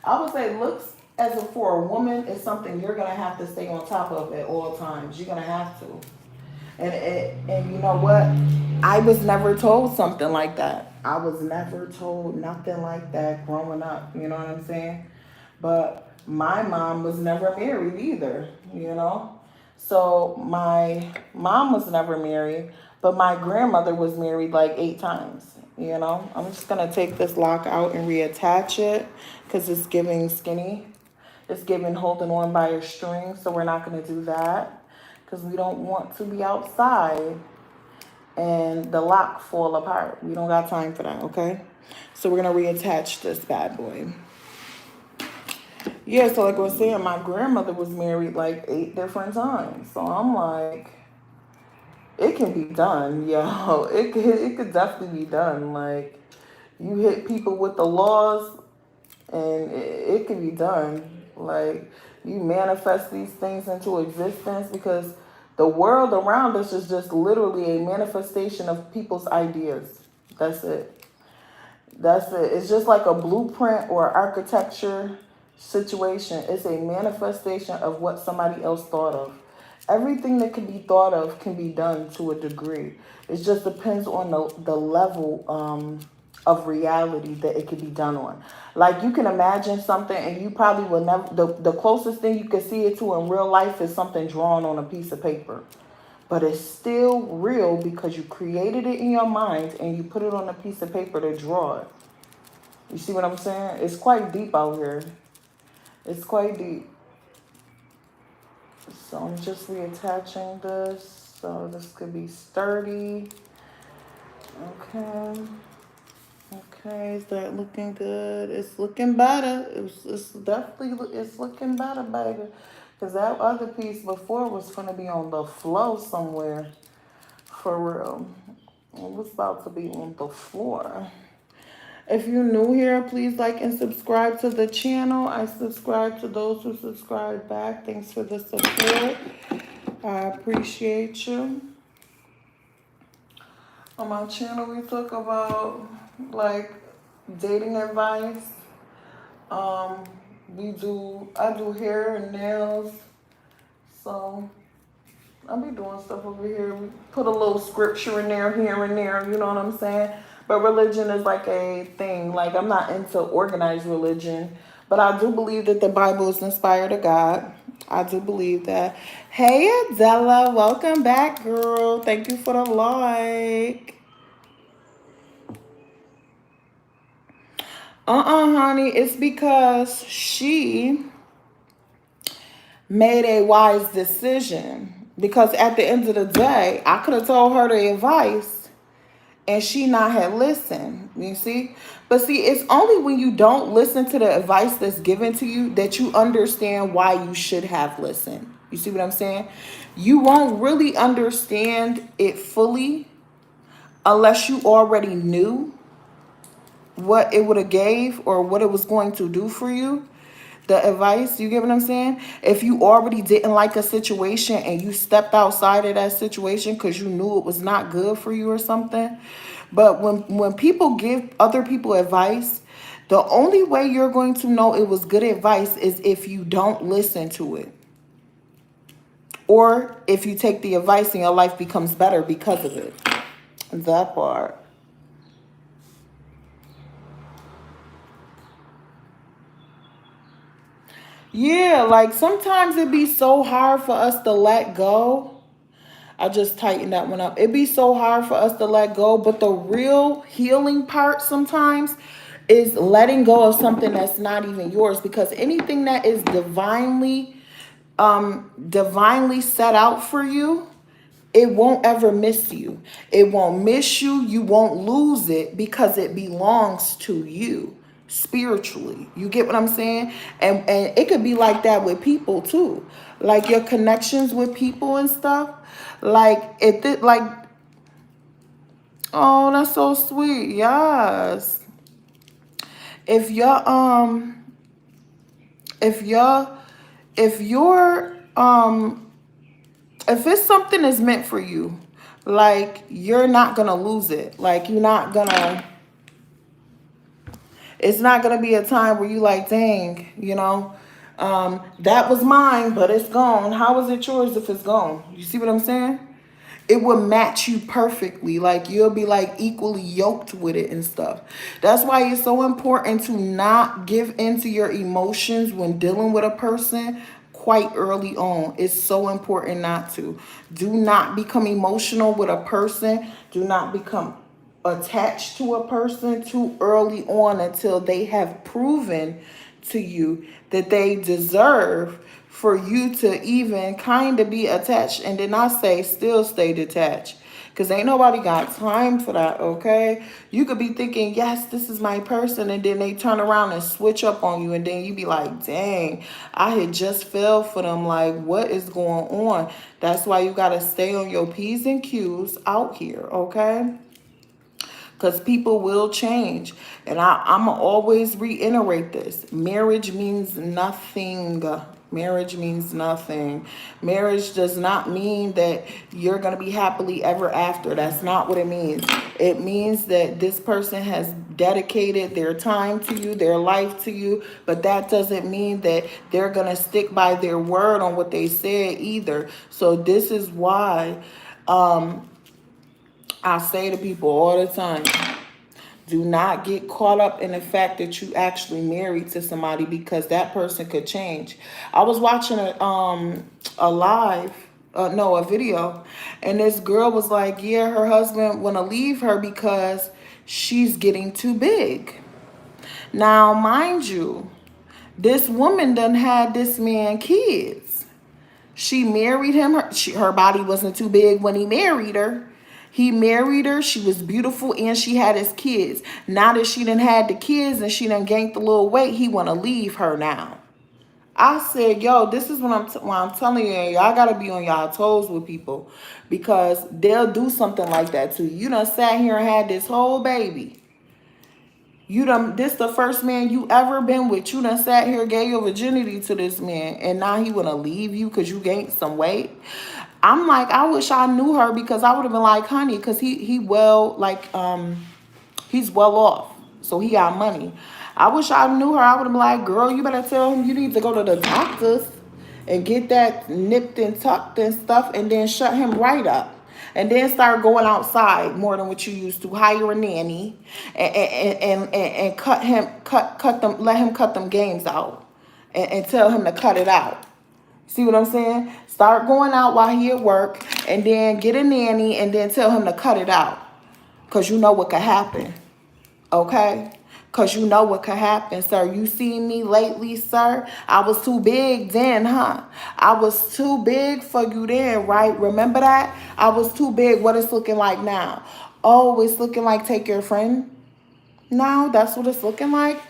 I would say looks as for a woman is something you're going to have to stay on top of at all times. You're going to have to. And you know what? I was never told something like that. I was never told nothing like that growing up. You know what I'm saying? But my mom was never married either, you know? So my mom was never married, but my grandmother was married like 8 times, you know? I'm just going to take this lock out and reattach it because it's giving skinny. It's giving holding on by a string, so we're not going to do that because we don't want to be outside and the lock fall apart. We don't got time for that, okay? So we're going to reattach this bad boy. Yeah, so like I was saying, my grandmother was married like 8 different times. So I'm like, it can be done, yo. It could definitely be done. Like, you hit people with the laws and it can be done. Like, you manifest these things into existence because the world around us is just literally a manifestation of people's ideas. That's it. That's it. It's just like a blueprint or architecture situation. It's a manifestation of what somebody else thought of. Everything that can be thought of can be done to a degree. It just depends on the level of reality that it could be done on. Like you can imagine something and you probably will never, the closest thing you can see it to in real life is something drawn on a piece of paper. But it's still real because you created it in your mind and you put it on a piece of paper to draw it. You see what I'm saying? It's quite deep out here. It's quite deep. So I'm just reattaching this. So this could be sturdy. Okay. Okay, is that looking good? It's looking better. It's definitely, it's looking better, baby. Because that other piece before was going to be on the floor somewhere. For real. It was about to be on the floor. If you're new here, please like and subscribe to the channel. I subscribe to those who subscribe back. Thanks for the support. I appreciate you. On my channel, we talk about like dating advice. Um, I do hair and nails. So I'll be doing stuff over here. We put a little scripture in there, here and there, you know what I'm saying? But religion is like a thing. Like I'm not into organized religion, but I do believe that the Bible is inspired of God. I do believe that. Hey Adela, welcome back, girl. Thank you for the like. Honey, it's because she made a wise decision. Because at the end of the day, I could have told her the advice and she not had listened. You see? But see, it's only when you don't listen to the advice that's given to you that you understand why you should have listened. You see what I'm saying? You won't really understand it fully unless you already knew what it would have gave or what it was going to do for you. The advice, you get what I'm saying? If you already didn't like a situation and you stepped outside of that situation because you knew it was not good for you or something. But when people give other people advice, the only way you're going to know it was good advice is if you don't listen to it. Or if you take the advice and your life becomes better because of it. That part. Yeah, like sometimes it be so hard for us to let go. I just tightened that one up. It'd be so hard for us to let go, but the real healing part sometimes is letting go of something that's not even yours, because anything that is divinely set out for you, it won't ever miss you. It won't miss you. You won't lose it because it belongs to you spiritually. You get what I'm saying? And it could be like that with people too. Like your connections with people and stuff. Like oh, that's so sweet. Yes. If you're if you're if you're if it's something that's meant for you, like you're not gonna lose it. Like it's not gonna be a time where you like, dang, that was mine, but it's gone. How is it yours if it's gone? You see what I'm saying? It will match you perfectly. Like you'll be like equally yoked with it and stuff. That's why it's so important to not give into your emotions when dealing with a person quite early on. It's so important not to. Do not become emotional with a person. Do not become attached to a person too early on until they have proven to you that they deserve for you to even kind of be attached. And then I say still stay detached, because ain't nobody got time for that, okay? You could be thinking, yes, this is my person, and then they turn around and switch up on you, and then you be like, dang, I had just fell for them. Like, what is going on? That's why you got to stay on your P's and Q's out here, okay? Because people will change. And I'm going to always reiterate this. Marriage means nothing. Marriage means nothing. Marriage does not mean that you're going to be happily ever after. That's not what it means. It means that this person has dedicated their time to you, their life to you, but that doesn't mean that they're going to stick by their word on what they said either. So this is why I say to people all the time, do not get caught up in the fact that you actually married to somebody, because that person could change. I was watching a live, no, a video, and this girl was like, yeah, her husband want to leave her because she's getting too big. Now, mind you, this woman done had this man kids. She married him. Her body wasn't too big when he married her. He married her. She was beautiful, and she had his kids. Now that she done had the kids and she done gained a little weight, he want to leave her now. I said, yo, this is what I'm telling you. Y'all got to be on y'all toes with people, because they'll do something like that to you. You done sat here and had this whole baby. This the first man you ever been with. You done sat here, gave your virginity to this man, and now he want to leave you because you gained some weight. I'm like, I wish I knew her, because I would have been like, honey, because he's well off, so he got money. I wish I knew her. I would have been like, girl, you better tell him you need to go to the doctors and get that nipped and tucked and stuff, and then shut him right up. And then start going outside more than what you used to. Hire a nanny and let him cut them games out, and tell him to cut it out. See what I'm saying? Start going out while he at work, and then get a nanny, and then tell him to cut it out. Because you know what could happen. Okay? Because you know what could happen, sir. You seen me lately, sir? I was too big then, huh? I was too big for you then, right? Remember that? I was too big. What it's looking like now? Oh, it's looking like take your friend now? That's what it's looking like?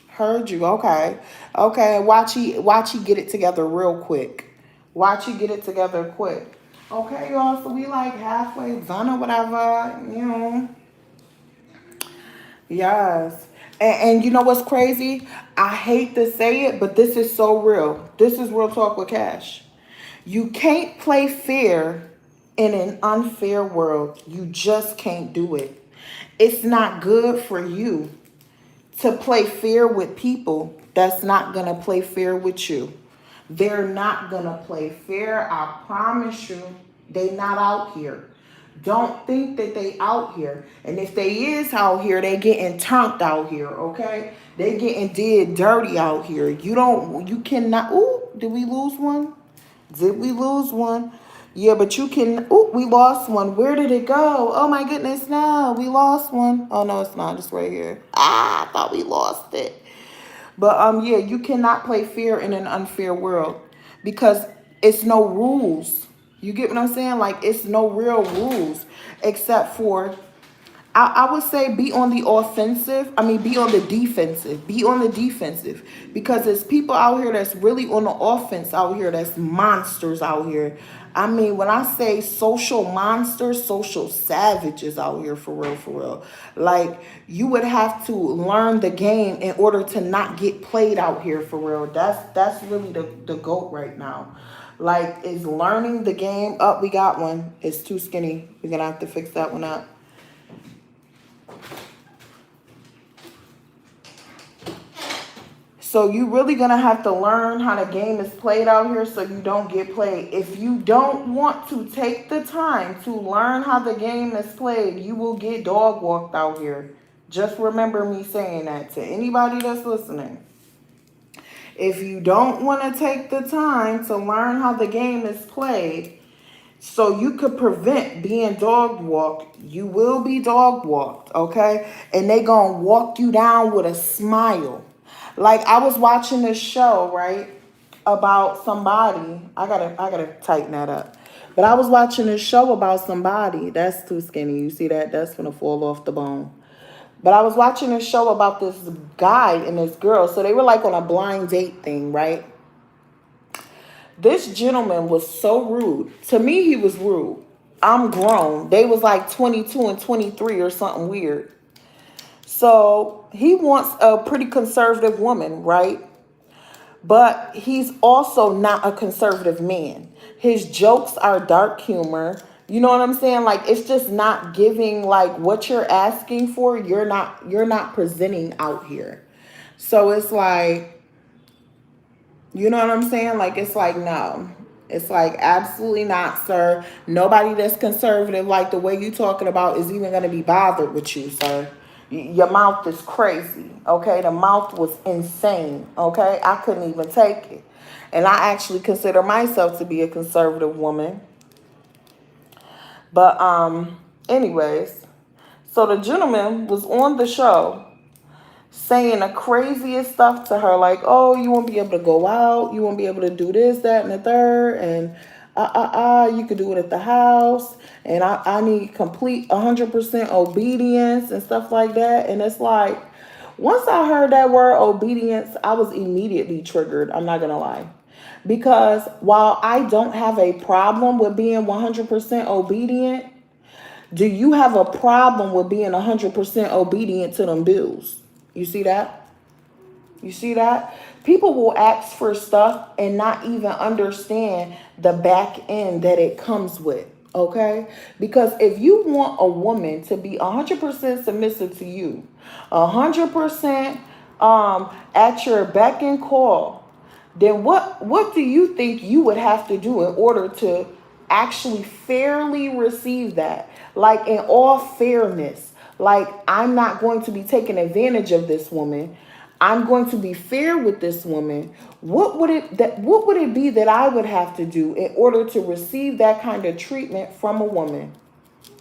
Heard you. Okay. Okay. Watch he get it together real quick. Watch he get it together quick. Okay, y'all. So we like halfway done or whatever, you know. Yes. And you know what's crazy? I hate to say it, but this is so real. This is real talk with Cash. You can't play fair in an unfair world. You just can't do it. It's not good for you to play fair with people that's not going to play fair with you. They're not going to play fair. I promise you, they not out here. Don't think that they out here. And if they is out here, they getting turned out here, okay? They getting did dirty out here. You cannot, ooh, did we lose one? Did we lose one? Yeah, but you can, ooh, we lost one. Where did it go? Oh my goodness, no, we lost one. Oh no, it's not, it's right here. I thought we lost it. But yeah, you cannot play fair in an unfair world, because it's no rules. You get what I'm saying? Like, it's no real rules, except for, I would say be on the offensive. I mean, be on the defensive. Be on the defensive. Because there's people out here that's really on the offense out here, that's monsters out here. I mean, when I say social monsters, social savages out here, for real, for real. Like, you would have to learn the game in order to not get played out here, for real. That's really the GOAT right now. Like, is learning the game. Oh, we got one. It's too skinny. We're going to have to fix that one up. So you really going to have to learn how the game is played out here so you don't get played. If you don't want to take the time to learn how the game is played, you will get dog walked out here. Just remember me saying that to anybody that's listening. If you don't want to take the time to learn how the game is played so you could prevent being dog walked, you will be dog walked, okay? And they gonna walk you down with a smile. Like, I was watching this show, right, about somebody. I gotta tighten that up. But I was watching this show about somebody. That's too skinny. You see that? That's gonna fall off the bone. But I was watching a show about this guy and this girl. So they were like on a blind date thing, right? This gentleman was so rude. To me, he was rude. I'm grown. They was like 22 and 23 or something weird. So he wants a pretty conservative woman, right? but he's also not a conservative man. His jokes are dark humor. You know what I'm saying? Like, it's just not giving like what you're asking for. You're not presenting out here. So it's like, you know what I'm saying? Like, it's like, no. It's like, absolutely not, sir. Nobody that's conservative, like the way you talking about, is even going to be bothered with you, sir. Your mouth is crazy, okay? The mouth was insane, okay? I couldn't even take it. And I actually consider myself to be a conservative woman. But, anyways, so the gentleman was on the show saying the craziest stuff to her, like, oh, you won't be able to go out, you won't be able to do this, that, and the third, and you could do it at the house, and I need complete 100% obedience and stuff like that. And it's like, once I heard that word obedience, I was immediately triggered. I'm not gonna lie. Because while I don't have a problem with being 100% obedient, do you have a problem with being 100% obedient to them bills? You see that? You see that? People will ask for stuff and not even understand the back end that it comes with. Okay? Because if you want a woman to be 100% submissive to you, 100% at your beck and call, then what do you think you would have to do in order to actually fairly receive that? Like, in all fairness, like, I'm not going to be taking advantage of this woman. I'm going to be fair with this woman. What would it be that I would have to do in order to receive that kind of treatment from a woman?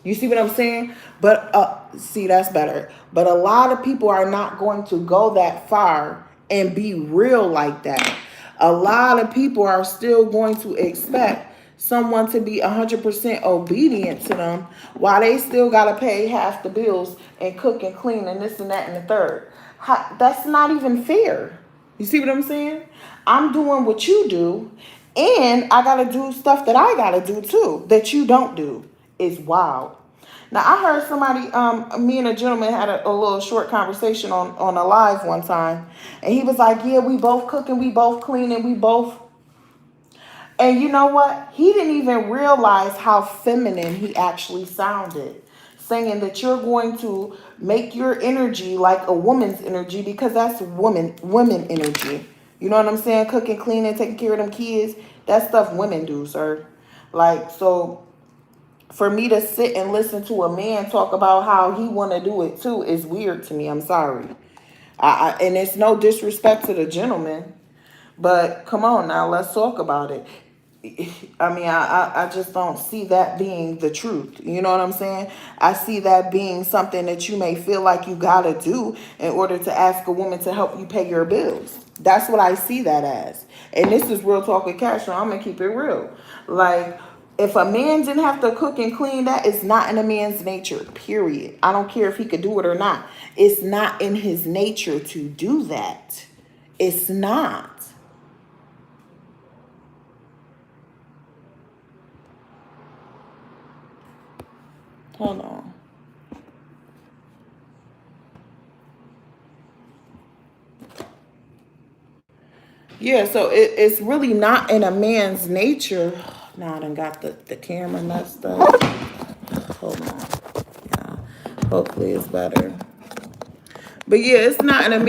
You see what I'm saying? But see, that's better. But a lot of people are not going to go that far and be real like that. A lot of people are still going to expect someone to be 100% obedient to them while they still got to pay half the bills and cook and clean and this and that and the third. That's not even fair. You see what I'm saying? I'm doing what you do, and I got to do stuff that I got to do too that you don't do. Is wild. Now, I heard somebody, me and a gentleman had a little short conversation on a live one time, and he was like, yeah, we both cooking, we both cleaning, we both. And you know what? He didn't even realize how feminine he actually sounded, saying that you're going to make your energy like a woman's energy, because that's women energy. You know what I'm saying? Cooking, cleaning, taking care of them kids. That stuff women do, sir. Like, so for me to sit and listen to a man talk about how he want to do it too is weird to me. I'm sorry. And it's no disrespect to the gentleman, but come on now, let's talk about it. I mean, I just don't see that being the truth. You know what I'm saying? I see that being something that you may feel like you gotta do in order to ask a woman to help you pay your bills. That's what I see that as. And this is real talk with cash, so I'm gonna keep it real. Like, if a man didn't have to cook and clean, that is not in a man's nature, period. I don't care if he could do it or not. It's not in his nature to do that. It's not. Hold on. Yeah, so it's really not in a man's nature. Now I done got the camera messed up. Hold on. Yeah. Hopefully it's better. But yeah, it's not in a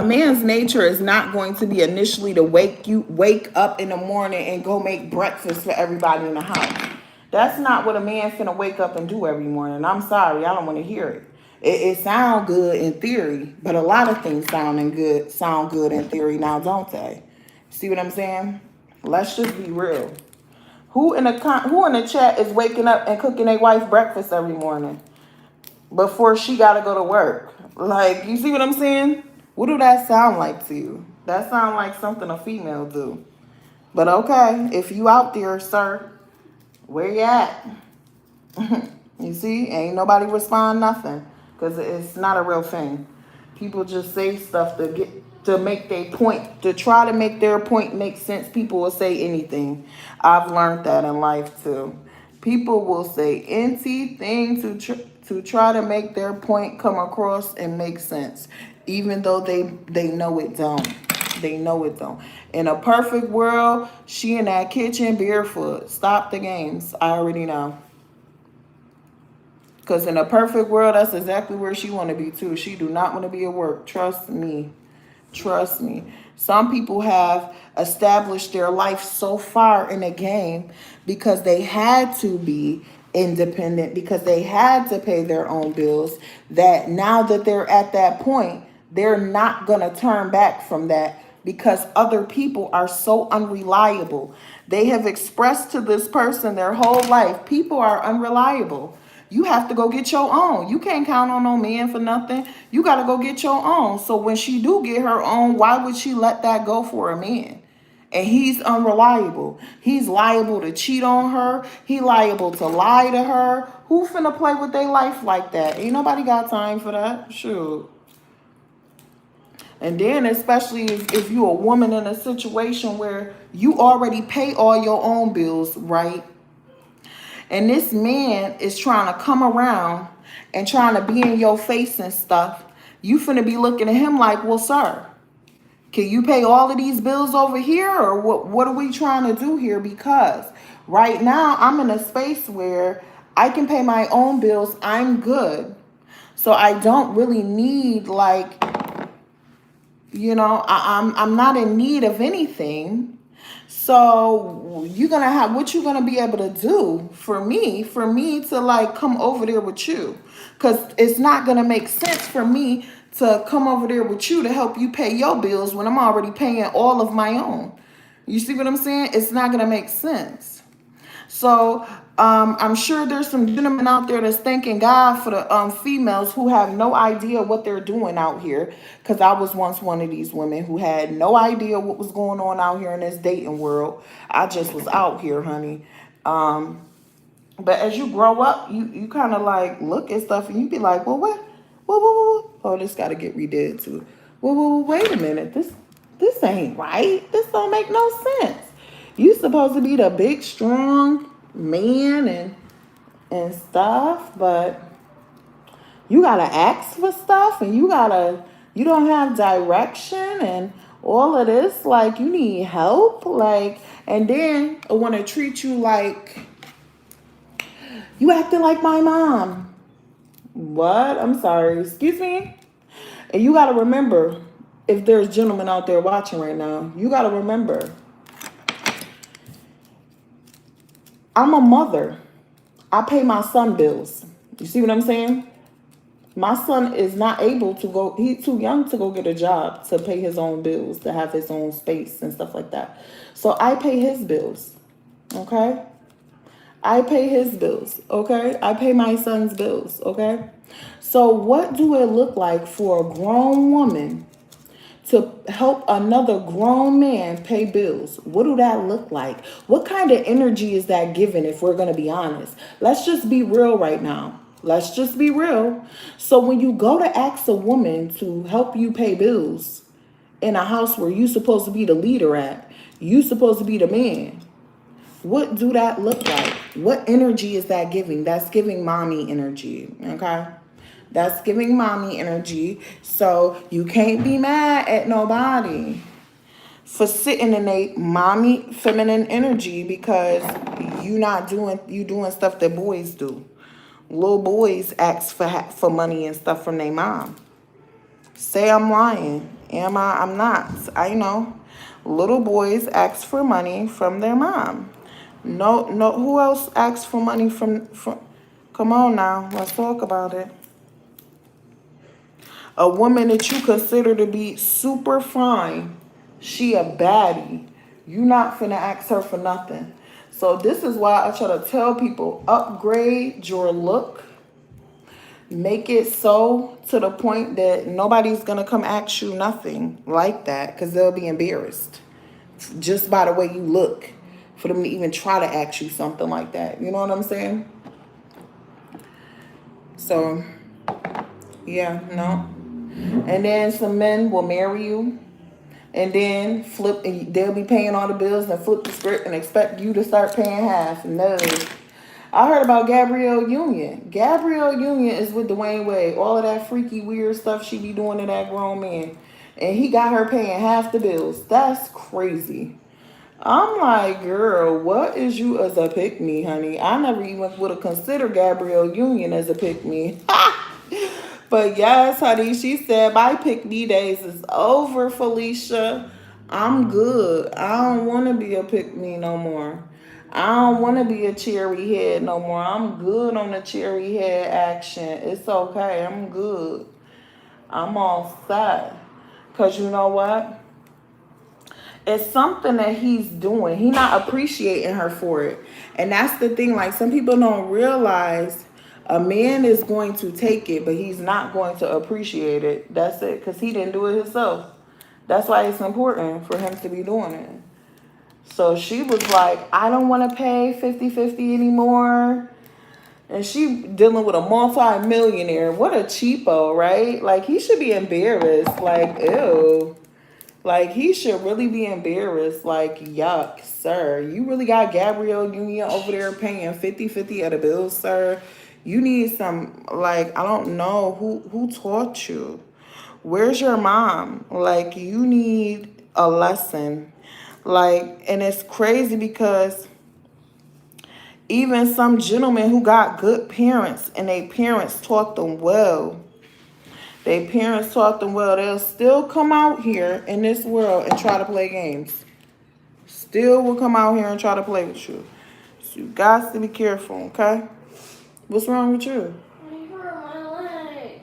man's nature is not going to be initially to wake up in the morning and go make breakfast for everybody in the house. That's not what a man's finna wake up and do every morning. I'm sorry, I don't want to hear it. It sounds good in theory, but a lot of things sound good in theory now, don't they? See what I'm saying? Let's just be real. Who in the chat is waking up and cooking their wife breakfast every morning before she gotta go to work? Like, you see what I'm saying? What do that sound like to you? That sound like something a female do. But okay, if you out there, sir, where you at? You see, ain't nobody respond nothing, because it's not a real thing. People just say stuff to make their point, to try to make their point make sense. People will say anything. I've learned that in life too. People will say anything to try to make their point come across and make sense, even though they know it don't. They know it don't. In a perfect world, she in that kitchen barefoot. Stop the games. I already know. Because in a perfect world, that's exactly where she want to be too. She do not want to be at work. Trust me. Trust me. Some people have established their life so far in a game because they had to be independent, because they had to pay their own bills, that now that they're at that point, they're not going to turn back from that because other people are so unreliable. They have expressed to this person their whole life, people are unreliable. You have to go get your own. You can't count on no man for nothing. You got to go get your own. So when she do get her own, why would she let that go for a man? And he's unreliable. He's liable to cheat on her. He liable to lie to her. Who finna play with their life like that? Ain't nobody got time for that. Shoot. And then especially if you're a woman in a situation where you already pay all your own bills, right? And this man is trying to come around and trying to be in your face and stuff. You finna be looking at him like, well, sir, can you pay all of these bills over here? Or what are we trying to do here? Because right now I'm in a space where I can pay my own bills. I'm good. So I don't really need, like, you know, I'm not in need of anything. So you're gonna have, what you gonna be able to do for me to like come over there with you? Because it's not gonna make sense for me to come over there with you to help you pay your bills when I'm already paying all of my own. You see what I'm saying? It's not gonna make sense. So I'm sure there's some gentlemen out there that's thanking God for the females who have no idea what they're doing out here. Because I was once one of these women who had no idea what was going on out here in this dating world. I just was out here, honey. But as you grow up, you kind of like look at stuff and you be like, well, what? Oh, this got to get redid too. Well, wait a minute. This ain't right. This don't make no sense. You supposed to be the big, strong man and stuff, but you gotta ask for stuff and you don't have direction and all of this. Like, you need help. Like, and then I want to treat you like you acting like my mom. What? I'm sorry. Excuse me? And you gotta remember, if there's gentlemen out there watching right now, you gotta remember, I'm a mother. I pay my son bills. You see what I'm saying? My son is not able to go, he's too young to go get a job to pay his own bills, to have his own space and stuff like that. So I pay his bills, okay? I pay his bills, okay? I pay my son's bills, okay? So what do it look like for a grown woman to help another grown man pay bills? What do that look like? What kind of energy is that given, if we're going to be honest? Let's just be real right now. Let's just be real. So when you go to ask a woman to help you pay bills in a house where you're supposed to be the leader at, you're supposed to be the man, what do that look like? What energy is that giving? That's giving mommy energy, okay? That's giving mommy energy. So you can't be mad at nobody for sitting in a mommy feminine energy, because you doing stuff that boys do. Little boys ask for money and stuff from their mom. Say I'm lying. Am I? I'm not. I know. Little boys ask for money from their mom. No. Who else asks for money from? Come on now. Let's talk about it. A woman that you consider to be super fine, she a baddie. You not finna ask her for nothing. So this is why I try to tell people, upgrade your look. Make it so to the point that nobody's going to come ask you nothing like that, because they'll be embarrassed just by the way you look for them to even try to ask you something like that. You know what I'm saying? So, yeah, no. And then some men will marry you and then flip, and they'll be paying all the bills and flip the script and expect you to start paying half. No. I heard about Gabrielle Union. Gabrielle Union is with Dwayne Wade. All of that freaky weird stuff she be doing to that grown man. And he got her paying half the bills. That's crazy. I'm like, girl, what is you as a pick me, honey? I never even would have considered Gabrielle Union as a pick me. But yes, honey, she said my pick me days is over, Felicia. I'm good. I don't want to be a pick me no more. I don't want to be a cherry head no more. I'm good on the cherry head action. It's okay. I'm good. I'm all set. Because you know what? It's something that he's doing. He not appreciating her for it. And that's the thing. Like, some people don't realize a man is going to take it, but he's not going to appreciate it. That's it. Because he didn't do it himself. That's why it's important for him to be doing it. So she was like, I don't want to pay 50-50 anymore. And she dealing with a multi-millionaire. What a cheapo, right? Like, he should be embarrassed. Like, ew. Like, he should really be embarrassed. Like, yuck, sir. You really got Gabrielle Union over there paying 50-50 of the bills, sir. You need some, like, I don't know. Who taught you? Where's your mom? Like, you need a lesson. Like, and it's crazy because even some gentlemen who got good parents and their parents taught them well, they'll still come out here in this world and try to play games. Still will come out here and try to play with you. So you got to be careful, okay? What's wrong with you? I hurt my leg.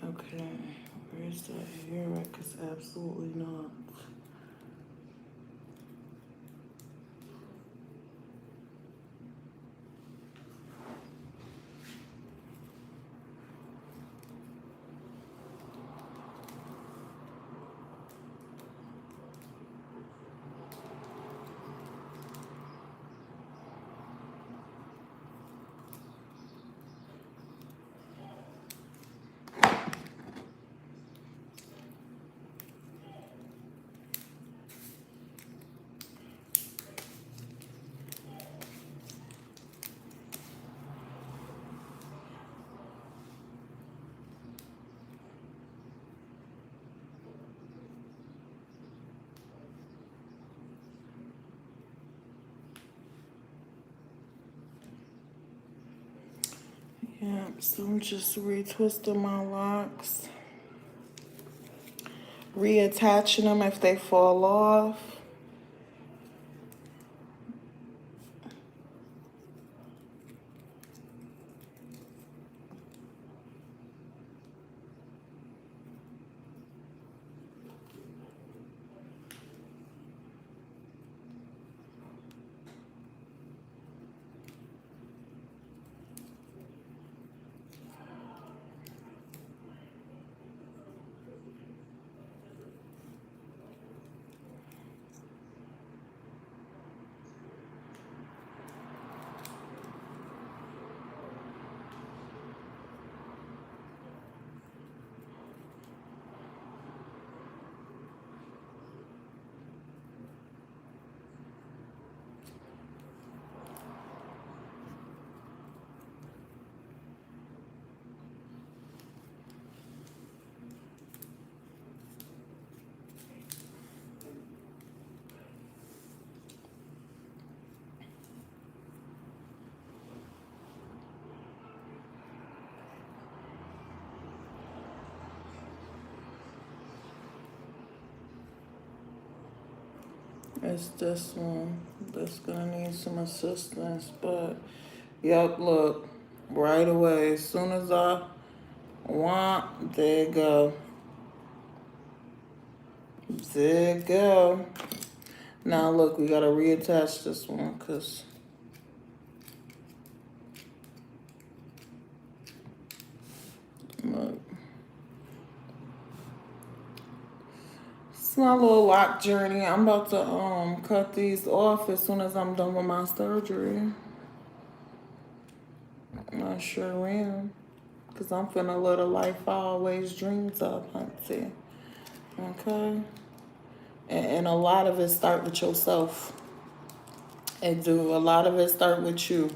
Okay, where's that hair at? Because absolutely not. Yeah, so I'm just retwisting my locks, reattaching them if they fall off. It's this one that's gonna need some assistance, but yep, look, right away, as soon as I want, there you go. There you go. Now look, we gotta reattach this one, cause look. It's my little lock journey. I'm about to cut these off as soon as I'm done with my surgery. I sure am. Cause I'm finna live the life I always dreamed of, auntie. Okay? And a lot of it start with yourself. It do. A lot of it start with you.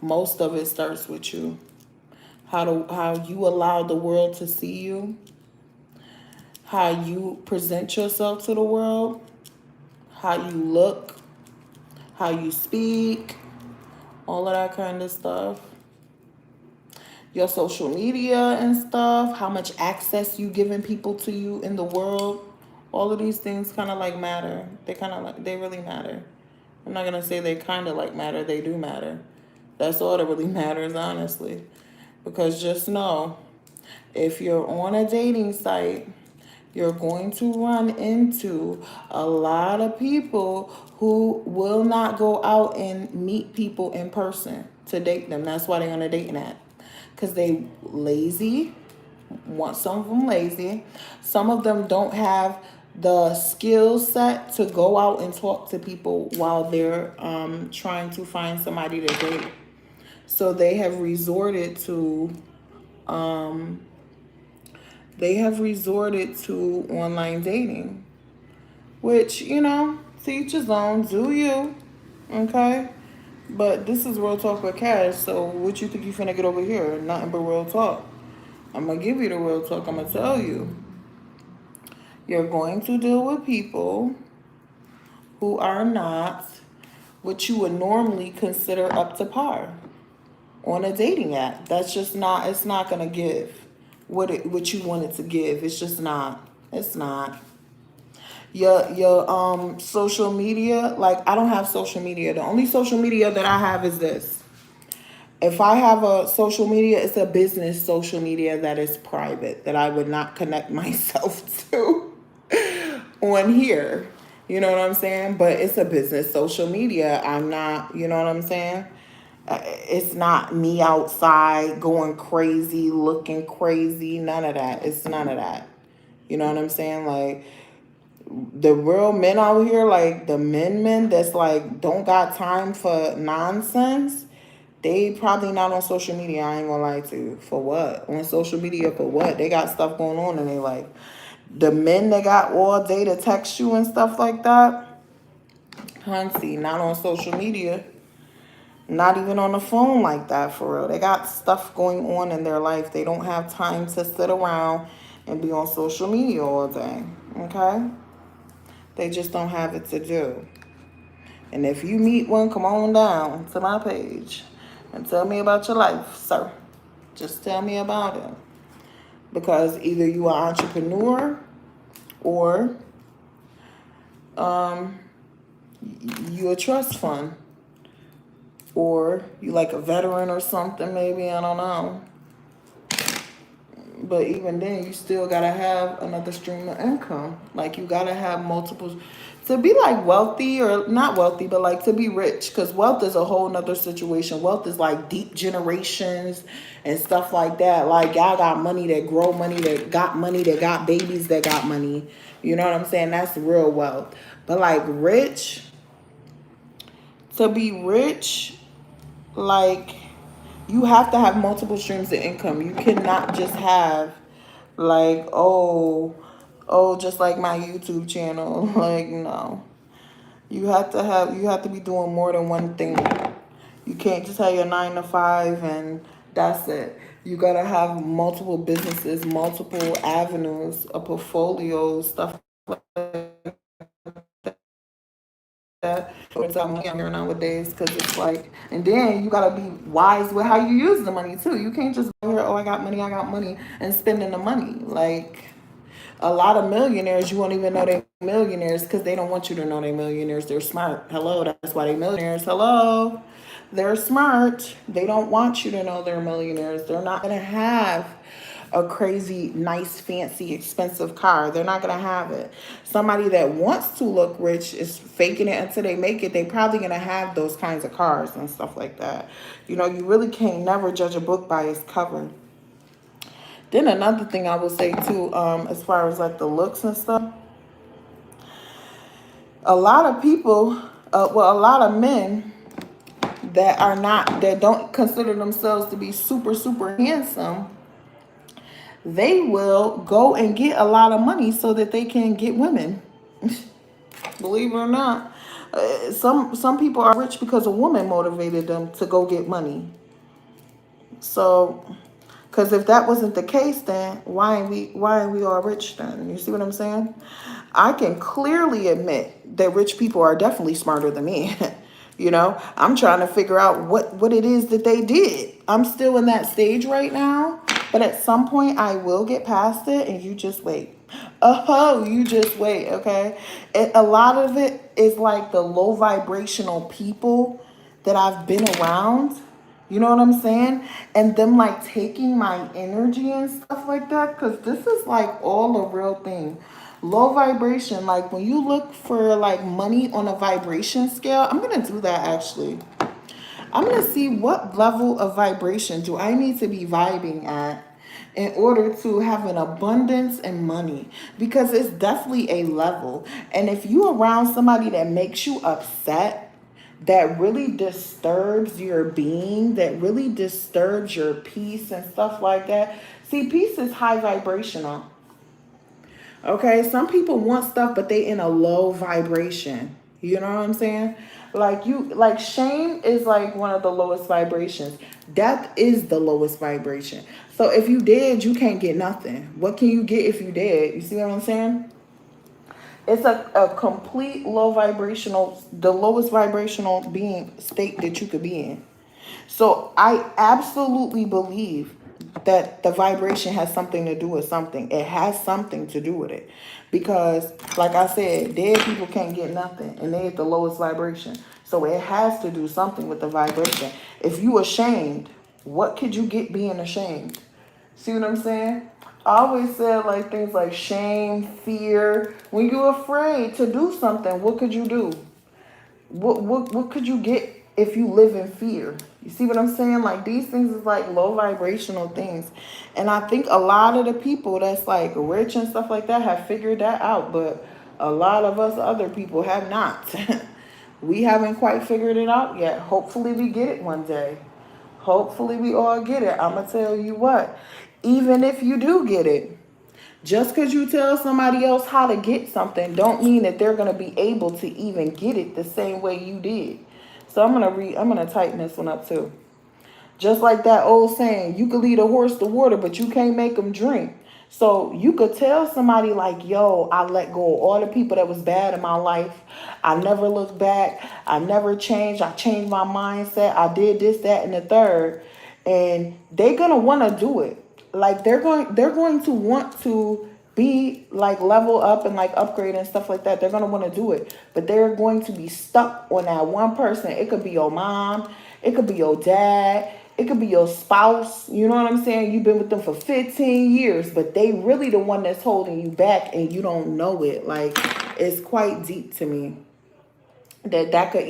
Most of it starts with you. How you allow the world to see you. How you present yourself to the world. How you look. How you speak. All of that kind of stuff. Your social media and stuff. How much access you giving people to you in the world. All of these things kind of like matter. They really matter. I'm not going to say they kind of like matter. They do matter. That's all that really matters, honestly. Because just know, if you're on a dating site, you're going to run into a lot of people who will not go out and meet people in person to date them. That's why they're on a dating app. Because they lazy. Some of them lazy. Some of them don't have the skill set to go out and talk to people while they're trying to find somebody to date. So they have resorted to online dating, which, to each his own, do you, okay? But this is Real Talk with Cash, so what you think you finna get over here? Nothing but real talk. I'm gonna give you the real talk. I'm gonna tell you. You're going to deal with people who are not what you would normally consider up to par on a dating app. That's just not, it's not gonna give what you want it to give. It's just not. It's not. Your social media, like I don't have social media. The only social media that I have is this. If I have a social media, it's a business social media that is private, that I would not connect myself to on here. You know what I'm saying? But it's a business social media. I'm not, you know what I'm saying? It's not me outside going crazy, looking crazy, none of that. It's none of that. You know what I'm saying? Like, the real men out here, like the men that's like don't got time for nonsense, they probably not on social media. I ain't gonna lie to you. For what? On social media for what? They got stuff going on in their life. The men that got all day to text you and stuff like that, Hunty, not on social media. Not even on the phone like that, for real. They got stuff going on in their life. They don't have time to sit around and be on social media all day. Okay? They just don't have it to do. And if you meet one, come on down to my page and tell me about your life, sir. Just tell me about it. Because either you are an entrepreneur or you a trust fund. Or you like a veteran or something, maybe, I don't know. But even then, you still gotta have another stream of income. Like, you gotta have multiple, to be like wealthy, or not wealthy, but like to be rich. Because wealth is a whole nother situation. Wealth is like deep generations and stuff like that. Like, y'all got money that grow money, that got babies that got money. You know what I'm saying? That's real wealth. But like rich, to be rich, like, you have to have multiple streams of income. You cannot just have like, just like my YouTube channel. Like, no. You have to be doing more than one thing. You can't just have your 9 to 5 and that's it. You gotta have multiple businesses, multiple avenues, a portfolio, stuff like that. It's out here nowadays, because it's like, and then you gotta be wise with how you use the money too. You can't just go here, I got money, and spending the money. Like, A lot of millionaires, you won't even know they're millionaires because they don't want you to know they're millionaires. They're smart. Hello, that's why they're millionaires. Hello. They're smart. They don't want you to know they're millionaires. They're not going to have a crazy, nice, fancy, expensive car. They're not going to have it. Somebody that wants to look rich is faking it until they make it. They probably going to have those kinds of cars and stuff like that. You know, you really can't never judge a book by its cover. Then another thing I will say too, as far as like the looks and stuff, a lot of people, a lot of men that don't consider themselves to be super, super handsome, they will go and get a lot of money so that they can get women. Believe it or not, some people are rich because a woman motivated them to go get money. So, because if that wasn't the case, then why ain't we all rich then? You see what I'm saying? I can clearly admit that rich people are definitely smarter than me. You know, I'm trying to figure out what it is that they did. I'm still in that stage right now, but at some point I will get past it, and you just wait. Oh, you just wait, okay? A lot of it is like the low vibrational people that I've been around. You know what I'm saying? And them like taking my energy and stuff like that. Because this is like all a real thing. Low vibration. Like when you look for like money on a vibration scale. I'm going to do that actually. I'm going to see what level of vibration do I need to be vibing at in order to have an abundance and money, because it's definitely a level. And if you around somebody that makes you upset, that really disturbs your being, that really disturbs your peace and stuff like that. See, peace is high vibrational. Okay, some people want stuff, but they in a low vibration. You know what I'm saying? Like shame is like one of the lowest vibrations. Death is the lowest vibration. So if you dead, you can't get nothing. What can you get if you dead? You see what I'm saying? It's a complete low vibrational, the lowest vibrational being state that you could be in. So I absolutely believe that the vibration has something to do with something. It has something to do with it. Because, like I said, dead people can't get nothing. And they're at the lowest vibration. So it has to do something with the vibration. If you ashamed, what could you get being ashamed? See what I'm saying? I always said like things like shame, fear. When you're afraid to do something, what could you do? What could you get if you live in fear? You see what I'm saying? Like these things is like low vibrational things. And I think a lot of the people that's like rich and stuff like that have figured that out, but a lot of us other people have not. We haven't quite figured it out yet. Hopefully we get it one day. Hopefully we all get it. I'm going to tell you what, even if you do get it, just because you tell somebody else how to get something don't mean that they're going to be able to even get it the same way you did. So I'm going to tighten this one up too. Just like that old saying, you could lead a horse to water, but you can't make them drink. So you could tell somebody like, yo, I let go of all the people that was bad in my life. I never looked back. I never changed. I changed my mindset. I did this, that, and the third. And they're going to want to do it. Like they're going to want to be like level up and like upgrade and stuff like that. They're going to want to do it. But they're going to be stuck on that one person. It could be your mom. It could be your dad. It could be your spouse. You know what I'm saying? You've been with them for 15 years, but they really the one that's holding you back and you don't know it. Like, it's quite deep to me that could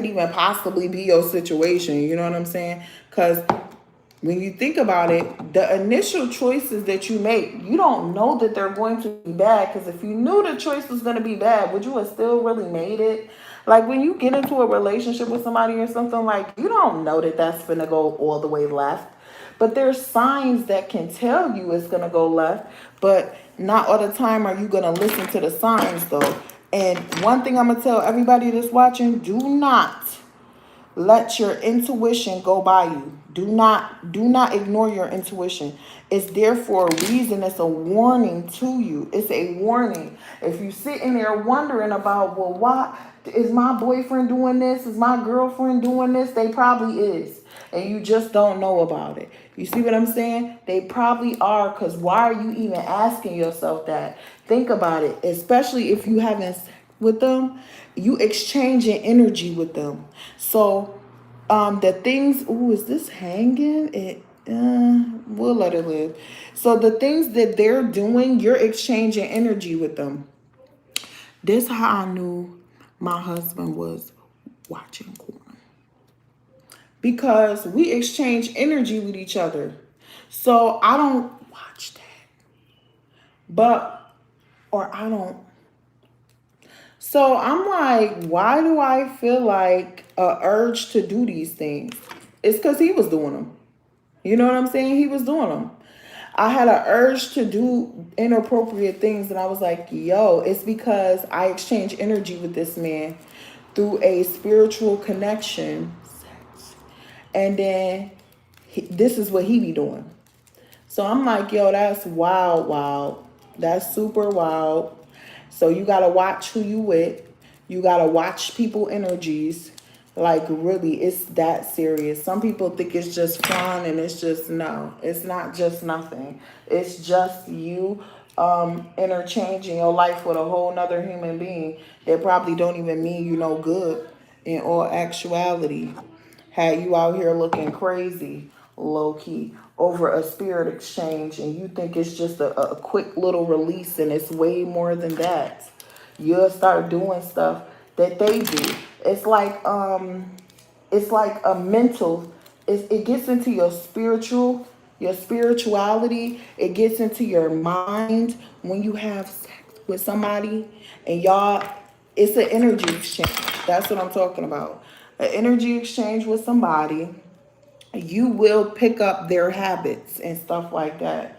even possibly be your situation. You know what I'm saying? Because when you think about it, the initial choices that you make, you don't know that they're going to be bad. Because if you knew the choice was going to be bad, would you have still really made it? Like when you get into a relationship with somebody or something, like you don't know that that's going to go all the way left. But there's signs that can tell you it's going to go left. But not all the time are you going to listen to the signs though. And one thing I'm going to tell everybody that's watching, do not let your intuition go by you. Do not ignore your intuition. It's there for a reason. It's a warning to you. It's a warning. If you sitting there wondering about, well, why? Is my boyfriend doing this? Is my girlfriend doing this? They probably is. And you just don't know about it. You see what I'm saying? They probably are, because why are you even asking yourself that? Think about it. Especially if you haven't with them, you exchanging energy with them. So the things, ooh, is this hanging? We'll let it live. So the things that they're doing, you're exchanging energy with them. This how I knew my husband was watching porn. Because we exchange energy with each other. So I don't watch that. Or I don't. So I'm like, why do I feel like a urge to do these things? It's because he was doing them. You know what I'm saying? He was doing them. I had an urge to do inappropriate things, and I was like, yo, it's because I exchanged energy with this man through a spiritual connection. And then this is what he be doing. So I'm like, yo, that's wild, wild. That's super wild. So you got to watch who you with. You got to watch people energies. Like, really, it's that serious. Some people think it's just fun, and it's just, no. It's not just nothing. It's just you interchanging your life with a whole nother human being that probably don't even mean you no good in all actuality. Had you out here looking crazy, low-key, over a spirit exchange, and you think it's just a quick little release, and it's way more than that. You'll start doing stuff that they do. It's like a mental, it gets into your spirituality. It gets into your mind when you have sex with somebody, and y'all, it's an energy exchange. That's what I'm talking about. An energy exchange with somebody. You will pick up their habits and stuff like that.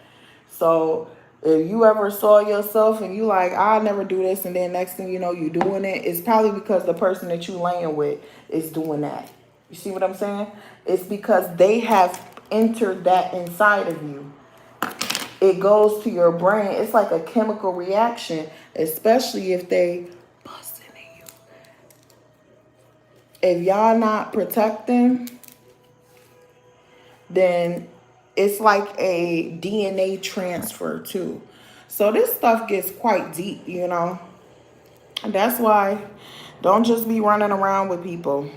So if you ever saw yourself and you like, I'll never do this, and then next thing you know, you doing it, it's probably because the person that you laying with is doing that. You see what I'm saying? It's because they have entered that inside of you. It goes to your brain. It's like a chemical reaction, especially if they busting in you. If y'all not protecting, then it's like a DNA transfer too. So this stuff gets quite deep, you know. And that's why don't just be running around with people.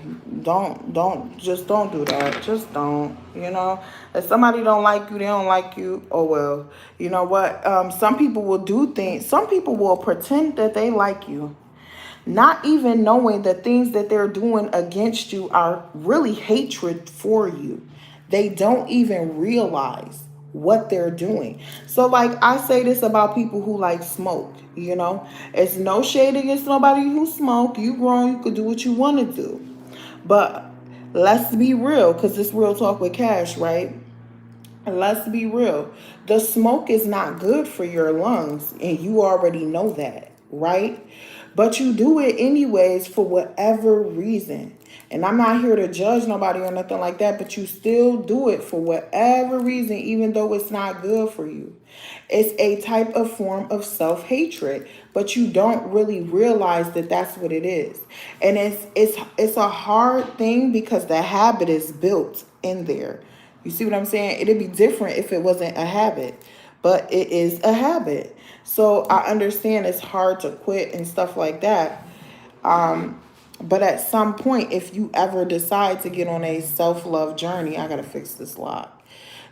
Don't do that. Just don't, you know. If somebody don't like you, they don't like you. Oh well. You know what? Some people will do things. Some people will pretend that they like you, not even knowing the things that they're doing against you are really hatred for you. They don't even realize what they're doing. So like I say this about people who like smoke, you know, it's no shade against nobody who smoke. You grown, you could do what you want to do. But let's be real, because it's real talk with Cash, right? Let's be real. The smoke is not good for your lungs, and you already know that, right? But you do it anyways for whatever reason. And I'm not here to judge nobody or nothing like that, but you still do it for whatever reason, even though it's not good for you. It's a type of form of self-hatred, but you don't really realize that that's what it is. And it's a hard thing because the habit is built in there. You see what I'm saying? It'd be different if it wasn't a habit, but it is a habit. So I understand it's hard to quit and stuff like that. But at some point, if you ever decide to get on a self-love journey, I gotta fix this lock,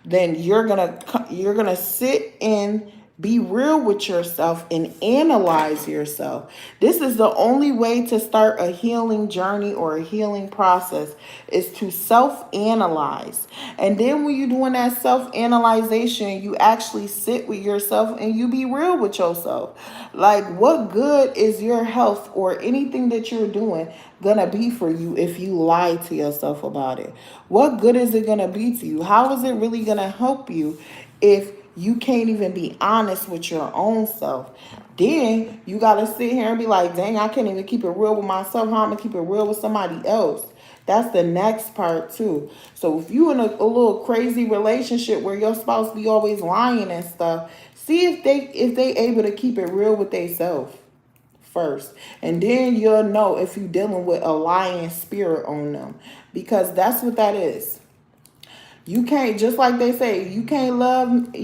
then you're gonna sit and be real with yourself and analyze yourself. This is the only way to start a healing journey or a healing process, is to self-analyze. And then when you're doing that self-analyzation, you actually sit with yourself and you be real with yourself. Like, what good is your health or anything that you're doing gonna be for you if you lie to yourself about it? What good is it gonna be to you? How is it really gonna help you if you can't even be honest with your own self? Then you got to sit here and be like, dang, I can't even keep it real with myself. How am I going to keep it real with somebody else? That's the next part too. So if you in a little crazy relationship where your spouse be always lying and stuff, see if they able to keep it real with themselves first. And then you'll know if you're dealing with a lying spirit on them. Because that's what that is. You can't, just like they say, you can't love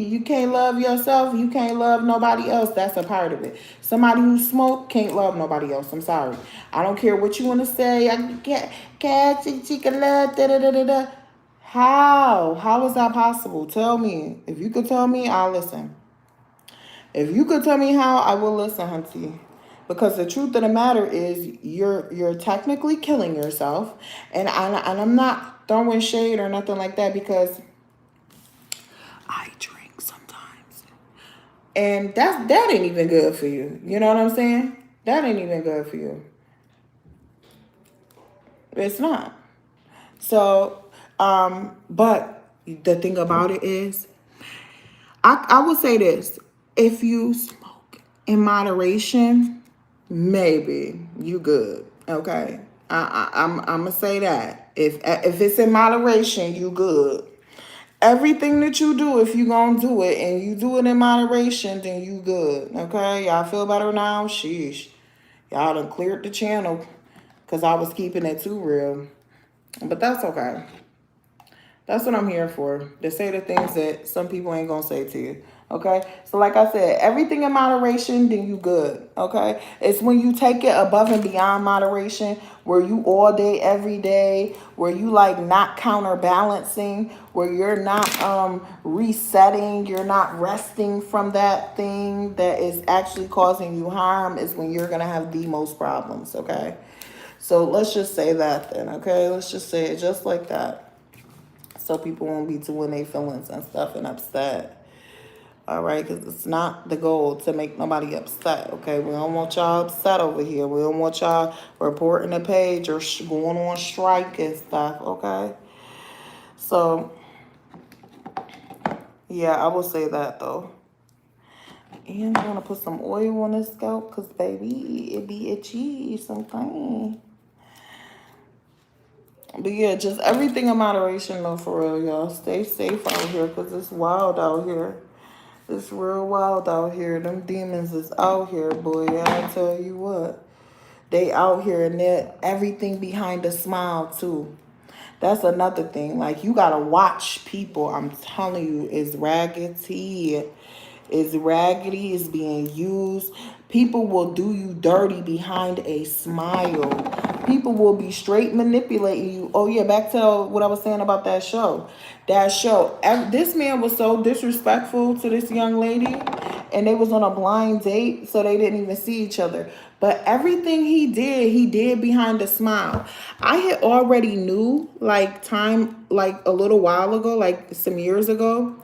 yourself, you can't love nobody else. That's a part of it. Somebody who smoke can't love nobody else. I'm sorry. I don't care what you want to say. I can't chica love da da da da da. How is that possible? Tell me. If you could tell me, I'll listen. If you could tell me how, I will listen, hunty. Because the truth of the matter is, you're technically killing yourself, and I'm not throwing shade or nothing like that, because I drink sometimes, and that ain't even good for you. You know what I'm saying? That ain't even good for you. It's not. So, but the thing about it is, I would say this: if you smoke in moderation, maybe you good. Okay, I'm gonna say that if it's in moderation, you good. Everything that you do, if you gonna do it and you do it in moderation, then you good. Okay, y'all feel better now? Sheesh, y'all done cleared the channel because I was keeping it too real, but that's okay. That's what I'm here for. To say the things that some people ain't gonna say to you. Okay? So like I said, everything in moderation, then you good. Okay? It's when you take it above and beyond moderation, where you all day, every day, where you like not counterbalancing, where you're not resetting, you're not resting from that thing that is actually causing you harm, is when you're gonna have the most problems. Okay? So let's just say that then, okay? Let's just say it just like that, so people won't be doing their feelings and stuff and upset. All right, because it's not the goal to make nobody upset. Okay, we don't want y'all upset over here. We don't want y'all reporting the page or going on strike and stuff. Okay, so yeah, I will say that though. And I'm gonna put some oil on this scalp because baby, it be itchy sometimes. But yeah, just everything in moderation though, for real, y'all. Stay safe out here because it's wild out here. It's real wild out here. Them demons is out here, boy. I tell you what. They out here, and they're everything behind a smile too. That's another thing. Like, you gotta watch people. I'm telling you, it's raggedy. It's raggedy. It's being used. People will do you dirty behind a smile. People will be straight manipulating you. Oh yeah, back to what I was saying about that show. That show. This man was so disrespectful to this young lady, and they was on a blind date, so they didn't even see each other. But everything he did behind a smile. I had already knew, like a little while ago, like some years ago,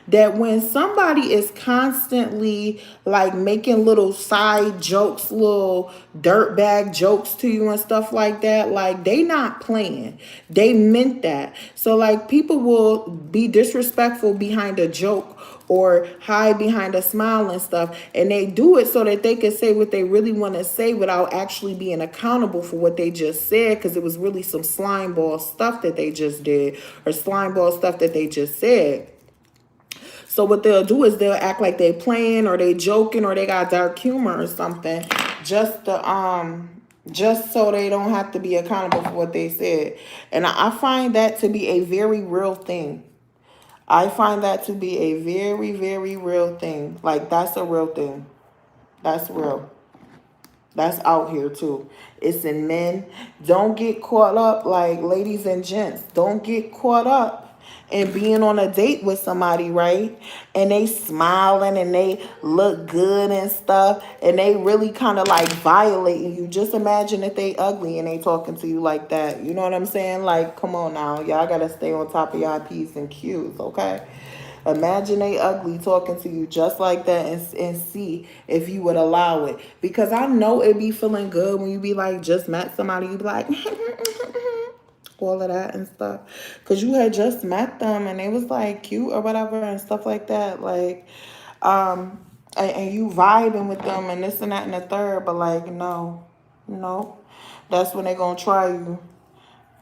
that when somebody is constantly like making little side jokes, little dirtbag jokes to you and stuff like that, like they not playing. They meant that. So like people will be disrespectful behind a joke or hide behind a smile and stuff, and they do it so that they can say what they really want to say without actually being accountable for what they just said, because it was really some slime ball stuff that they just did, or slime ball stuff that they just said. So what they'll do is they'll act like they playing or they joking or they got dark humor or something, just so they don't have to be accountable for what they said. And I find that to be a very real thing. I find that to be a very, very real thing. Like, that's a real thing. That's real. That's out here too. It's in men. Don't get caught up, like, ladies and gents, don't get caught up in being on a date with somebody, right? And they smiling and they look good and stuff, and they really kind of like violating you. Just imagine if they ugly and they talking to you like that. You know what I'm saying? Like, come on now. Y'all gotta stay on top of y'all P's and Q's, okay? Imagine they ugly talking to you just like that, and see if you would allow it. Because I know it be feeling good when you be like, just met somebody, you be like, all of that and stuff. Because you had just met them and they was like cute or whatever and stuff like that. Like, and you vibing with them and this and that and the third. But like, no. That's when they gonna try you.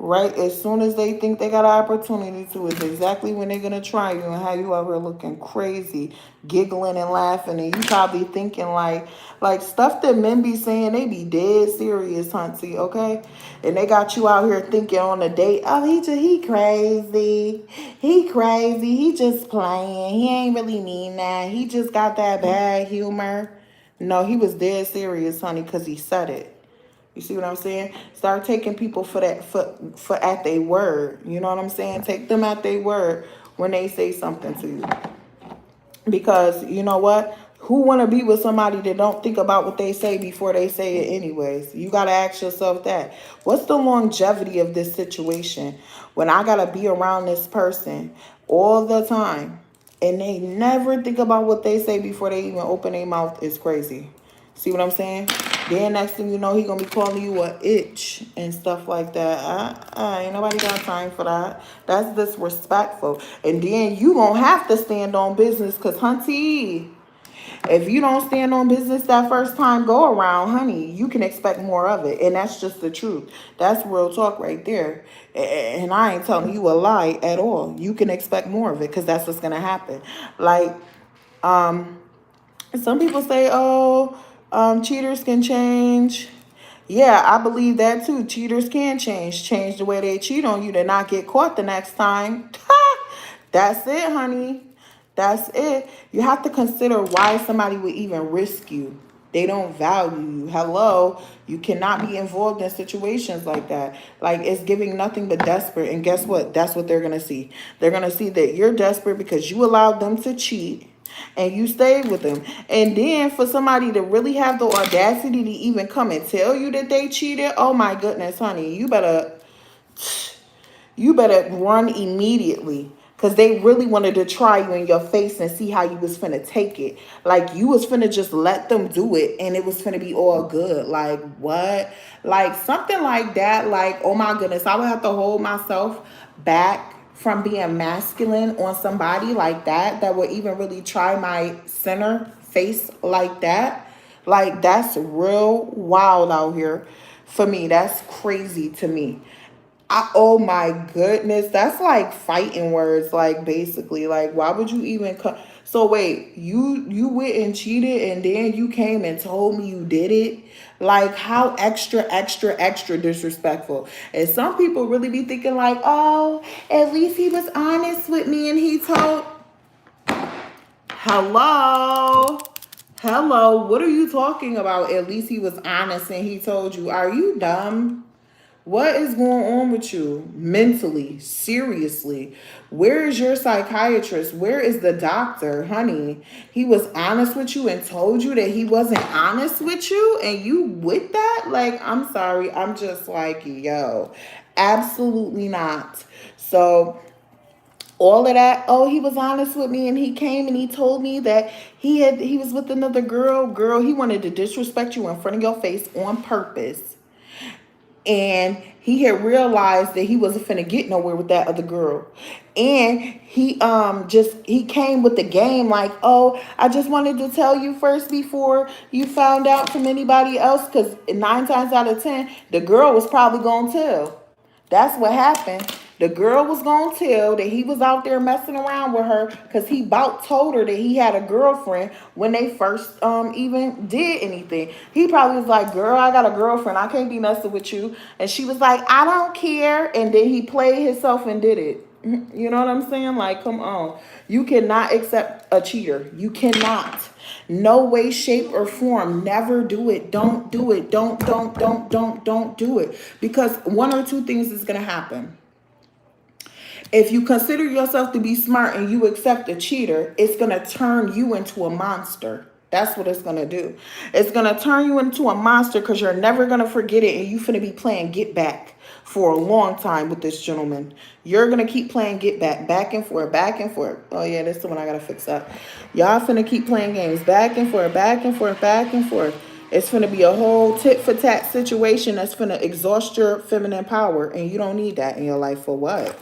Right? As soon as they think they got an opportunity to, is exactly when they're going to try you and have you over looking crazy, giggling and laughing. And you probably thinking like stuff that men be saying, they be dead serious, hunty, okay? And they got you out here thinking on a date, oh, he crazy. He crazy. He just playing. He ain't really mean that. He just got that bad humor. No, he was dead serious, honey, because he said it. You see what I'm saying? Start taking people for that for at their word. You know what I'm saying? Take them at their word when they say something to you. Because you know what? Who want to be with somebody that don't think about what they say before they say it anyways? You got to ask yourself that. What's the longevity of this situation when I got to be around this person all the time and they never think about what they say before they even open their mouth? Is crazy. See what I'm saying? Then next thing you know, he gonna be calling you a itch and stuff like that. Ain't nobody got time for that. That's disrespectful. And then you gonna have to stand on business, cause hunty, if you don't stand on business that first time go around, honey, you can expect more of it. And that's just the truth. That's real talk right there. And I ain't telling you a lie at all. You can expect more of it, because that's what's gonna happen. Like, some people say, oh, cheaters can change. Yeah, I believe that too. Cheaters can change. Change the way they cheat on you to not get caught the next time. That's it, honey. That's it. You have to consider why somebody would even risk you. They don't value you. Hello, you cannot be involved in situations like that. Like, it's giving nothing but desperate. And guess what? That's what they're going to see. They're going to see that you're desperate because you allowed them to cheat and you stayed with them. And then for somebody to really have the audacity to even come and tell you that they cheated, oh my goodness, honey, you better run immediately, because they really wanted to try you in your face and see how you was finna take it. Like, you was finna just let them do it and it was finna be all good. Like, what? Like, something like that. Like, oh my goodness, I would have to hold myself back from being masculine on somebody like that would even really try my center face like that. Like, that's real wild out here for me. That's crazy to me. Oh my goodness, that's like fighting words, like, basically, like, why would you even come? So wait, you went and cheated and then you came and told me you did it? Like, how extra disrespectful. And some people really be thinking like, oh, at least he was honest with me and he told. Hello, what are you talking about? At least he was honest and he told you. Are you dumb? What is going on with you mentally? Seriously. Where is your psychiatrist? Where is the doctor? Honey, he was honest with you and told you that he wasn't honest with you, and you with that? Like, I'm sorry. I'm just like, yo, absolutely not. So all of that, oh, he was honest with me and he came and he told me that he was with another girl, he wanted to disrespect you in front of your face on purpose. And he had realized that he wasn't finna get nowhere with that other girl. And he came with the game like, oh, I just wanted to tell you first before you found out from anybody else, because 9 times out of 10 the girl was probably gonna tell. That's what happened. The girl was gonna tell that he was out there messing around with her, because he about told her that he had a girlfriend when they first even did anything. He probably was like, girl, I got a girlfriend, I can't be messing with you. And she was like, I don't care. And then he played himself and did it. You know what I'm saying? Like, come on. You cannot accept a cheater. You cannot. No way, shape, or form. Never do it. Don't do it. Don't do it. Because one or two things is going to happen. If you consider yourself to be smart and you accept a cheater, it's going to turn you into a monster. That's what it's going to do. It's going to turn you into a monster, because you're never going to forget it, and you're going to be playing get back for a long time with this gentleman. You're going to keep playing get back, back and forth, back and forth. Oh, yeah, that's the one I got to fix up. Y'all finna keep playing games back and forth, back and forth, back and forth. It's finna be a whole tit for tat situation that's finna exhaust your feminine power, and you don't need that in your life for what?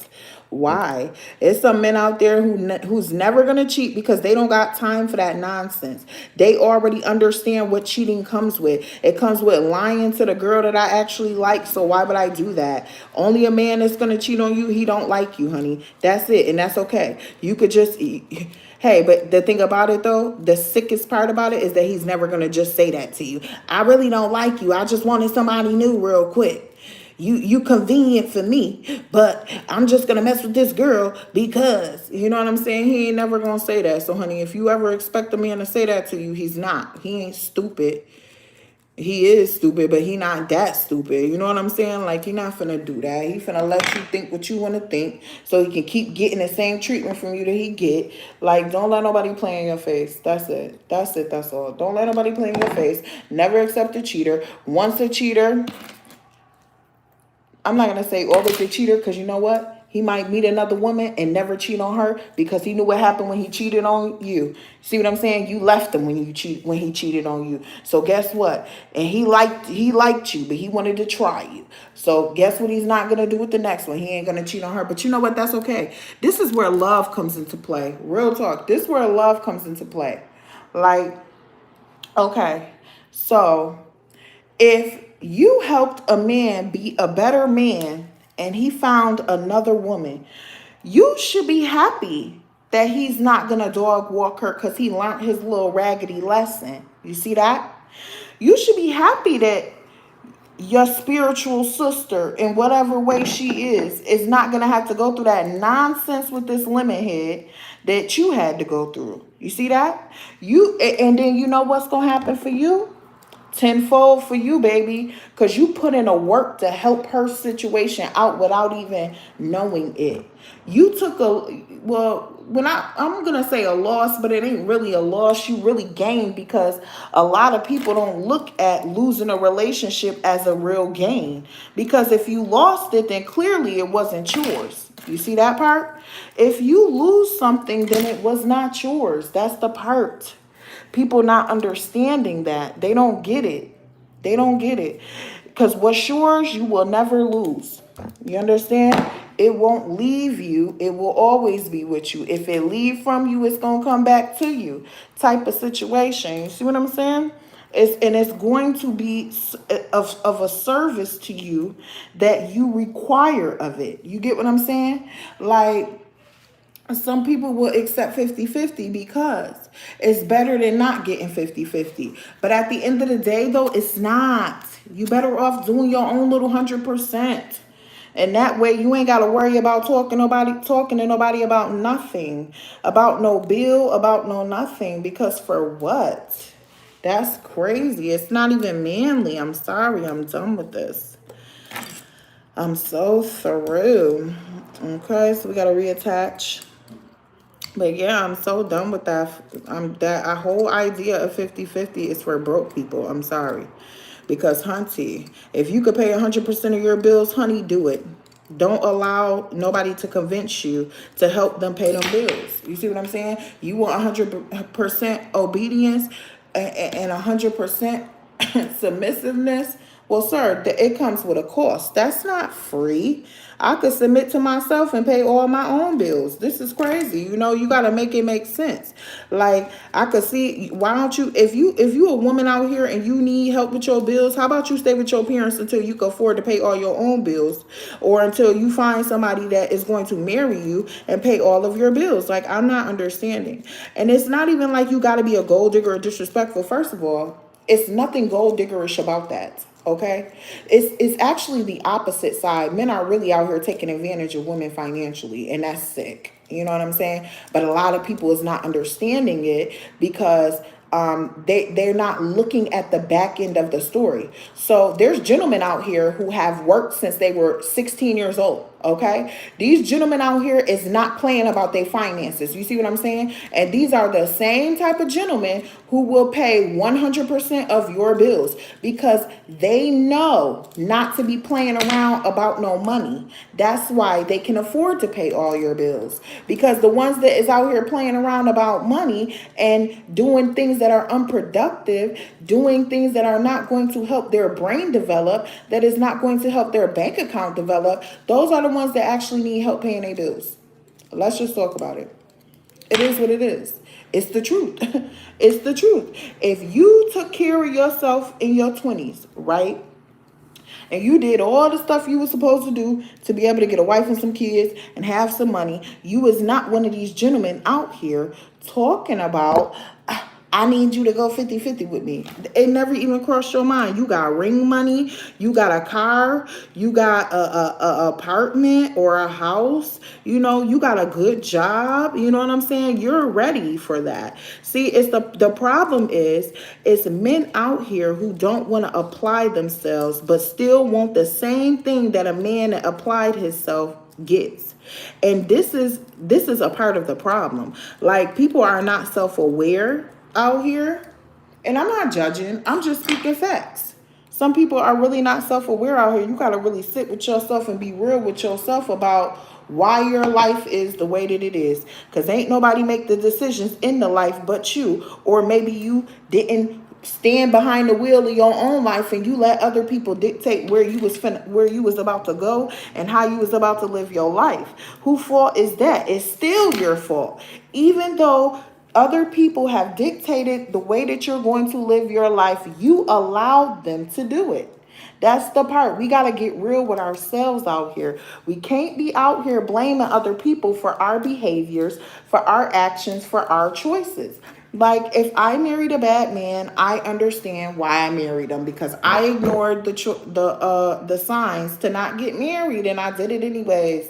Why? It's some men out there who's never gonna cheat because they don't got time for that nonsense. They already understand what cheating comes with. It comes with lying to the girl that I actually like. So why would I do that? Only a man that's gonna cheat on you, he don't like you, honey. That's it, and that's okay. You could just. Hey, but the thing about it though, the sickest part about it is that he's never gonna just say that to you. I really don't like you. I just wanted somebody new real quick. You convenient for me, but I'm just gonna mess with this girl because you know what I'm saying. He ain't never gonna say that. So, honey, if you ever expect a man to say that to you, he's not. He ain't stupid. He is stupid, but he not that stupid. You know what I'm saying? Like, he not finna do that. He finna let you think what you want to think so he can keep getting the same treatment from you that he get. Like, don't let nobody play in your face. That's it. That's it. That's all. Don't let nobody play in your face. Never accept a cheater. Once a cheater, I'm not going to say always a cheater because you know what? He might meet another woman and never cheat on her because he knew what happened when he cheated on you. See what I'm saying? You left him when he cheated on you. So guess what? And he liked you, but he wanted to try you. So guess what he's not going to do with the next one? He ain't going to cheat on her. But you know what? That's okay. This is where love comes into play. Real talk. This is where love comes into play. Like, okay. So if you helped a man be a better man and he found another woman, you should be happy that he's not going to dog walk her because he learned his little raggedy lesson. You see that? You should be happy that your spiritual sister, in whatever way she is not going to have to go through that nonsense with this lemon head that you had to go through. You see that? And then you know what's going to happen for you? Tenfold for you, baby, because you put in a work to help her situation out without even knowing it. You took I'm gonna say a loss, but it ain't really a loss. You really gained because a lot of people don't look at losing a relationship as a real gain. Because if you lost it, then clearly it wasn't yours. You see that part? If you lose something, then it was not yours. That's the part. People not understanding that. They don't get it. They don't get it. Because what's yours, you will never lose. You understand? It won't leave you. It will always be with you. If it leave from you, it's going to come back to you. Type of situation. You see what I'm saying? It's going to be of a service to you that you require of it. You get what I'm saying? Like, some people will accept 50-50 because it's better than not getting 50-50. But at the end of the day, though, it's not. You better off doing your own little 100%. And that way you ain't got to worry about talking to nobody about nothing, about no bill, about no nothing. Because for what? That's crazy. It's not even manly. I'm sorry. I'm done with this. I'm so through. Okay, so we got to reattach. But yeah, I'm so done with that. That whole idea of 50-50 is for broke people. I'm sorry. Because, hunty, if you could pay 100% of your bills, honey, do it. Don't allow nobody to convince you to help them pay them bills. You see what I'm saying? You want 100% obedience and 100% submissiveness. Well, sir, it comes with a cost. That's not free. I could submit to myself and pay all my own bills. This is crazy. You know, you got to make it make sense. Like, I could see, why don't you, if you a woman out here and you need help with your bills, how about you stay with your parents until you can afford to pay all your own bills, or until you find somebody that is going to marry you and pay all of your bills? Like, I'm not understanding. And it's not even like you got to be a gold digger or disrespectful. First of all, it's nothing gold diggerish about that. Okay, it's actually the opposite side. Men are really out here taking advantage of women financially, and that's sick. You know what I'm saying? But a lot of people is not understanding it because they're not looking at the back end of the story. So there's gentlemen out here who have worked since they were 16 years old. Okay, these gentlemen out here is not playing about their finances. You see what I'm saying? And these are the same type of gentlemen who will pay 100% of your bills because they know not to be playing around about no money. That's why they can afford to pay all your bills, because the ones that is out here playing around about money and doing things that are unproductive, doing things that are not going to help their brain develop, that is not going to help their bank account develop, those are the the ones that actually need help paying their bills. Let's just talk about it. It is what it is. It's the truth. It's the truth. If you took care of yourself in your 20s, right? And you did all the stuff you were supposed to do to be able to get a wife and some kids and have some money. You is not one of these gentlemen out here talking about, I need you to go 50-50 with me. It never even crossed your mind. You got ring money, you got a car, you got a apartment or a house, you know, you got a good job, you know what I'm saying? You're ready for that. See, it's the problem is it's men out here who don't want to apply themselves but still want the same thing that a man that applied himself gets. And this is a part of the problem. Like, people are not self-aware out here, and I'm not judging, I'm just speaking facts. Some people are really not self-aware out here. You got to really sit with yourself and be real with yourself about why your life is the way that it is, because ain't nobody make the decisions in the life but you. Or maybe you didn't stand behind the wheel of your own life and you let other people dictate where you was about to go and how you was about to live your life. Whose fault is that? It's still your fault. Even though other people have dictated the way that you're going to live your life, you allowed them to do it. That's the part. We got to get real with ourselves out here. We can't be out here blaming other people for our behaviors, for our actions, for our choices. Like, if I married a bad man, I understand why I married him, because I ignored the signs to not get married, and I did it anyways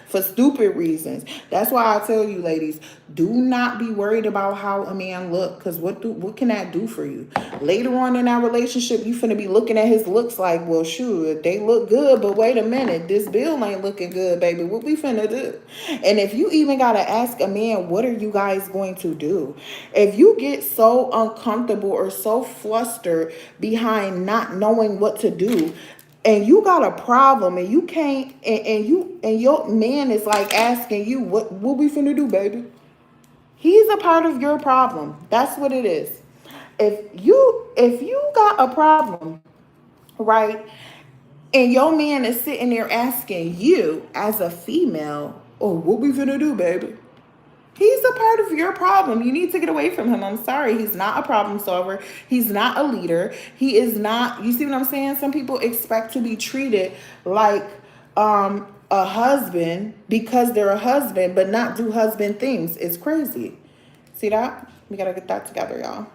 for stupid reasons. That's why I tell you, ladies, do not be worried about how a man look, because what can that do for you? Later on in our relationship, you finna be looking at his looks like, well, shoot, they look good, but wait a minute, this bill ain't looking good, baby. What we finna do? And if you even gotta ask a man, what are you guys going to do? If you get so uncomfortable or so flustered behind not knowing what to do, and you got a problem and you can't, and your man is like asking you, what we finna do, baby? He's a part of your problem. That's what it is. If you got a problem, right, and your man is sitting there asking you as a female, oh, what we finna do, baby? He's a part of your problem. You need to get away from him. I'm sorry. He's not a problem solver. He's not a leader. He is not, you see what I'm saying? Some people expect to be treated like a husband because they're a husband, but not do husband things. It's crazy. See that? We got to get that together, y'all.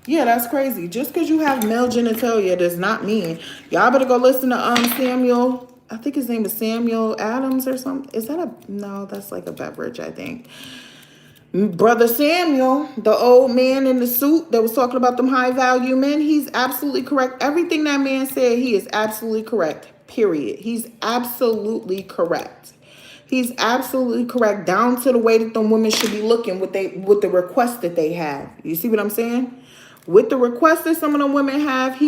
Yeah, that's crazy. Just because you have male genitalia does not mean. Y'all better go listen to Samuel. I think his name is Samuel Adams or something. Is that no, that's like a beverage, I think. Brother Samuel, the old man in the suit that was talking about them high value men, he's absolutely correct. Everything that man said, he is absolutely correct. Period. He's absolutely correct. He's absolutely correct, down to the way that the women should be looking with the requests that they have. You see what I'm saying? With the requests that some of the women have,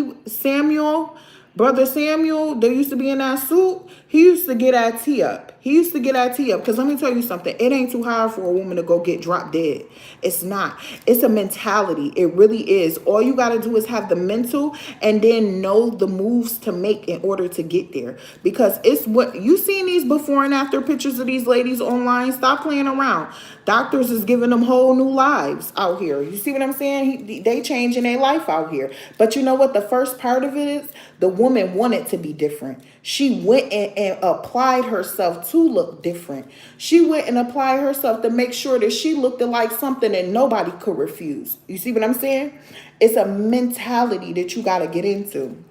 Brother Samuel, they used to be in that suit. He used to get that tea up. Because let me tell you something. It ain't too hard for a woman to go get drop dead. It's not. It's a mentality. It really is. All you got to do is have the mental and then know the moves to make in order to get there. Because it's what you seen these before and after pictures of these ladies online. Stop playing around. Doctors is giving them whole new lives out here. You see what I'm saying? They changing their life out here. But you know what? The first part of it is the woman wanted to be different. She went and applied herself to look different. She went and applied herself to make sure that she looked like something that nobody could refuse. You see what I'm saying? It's a mentality that you got to get into.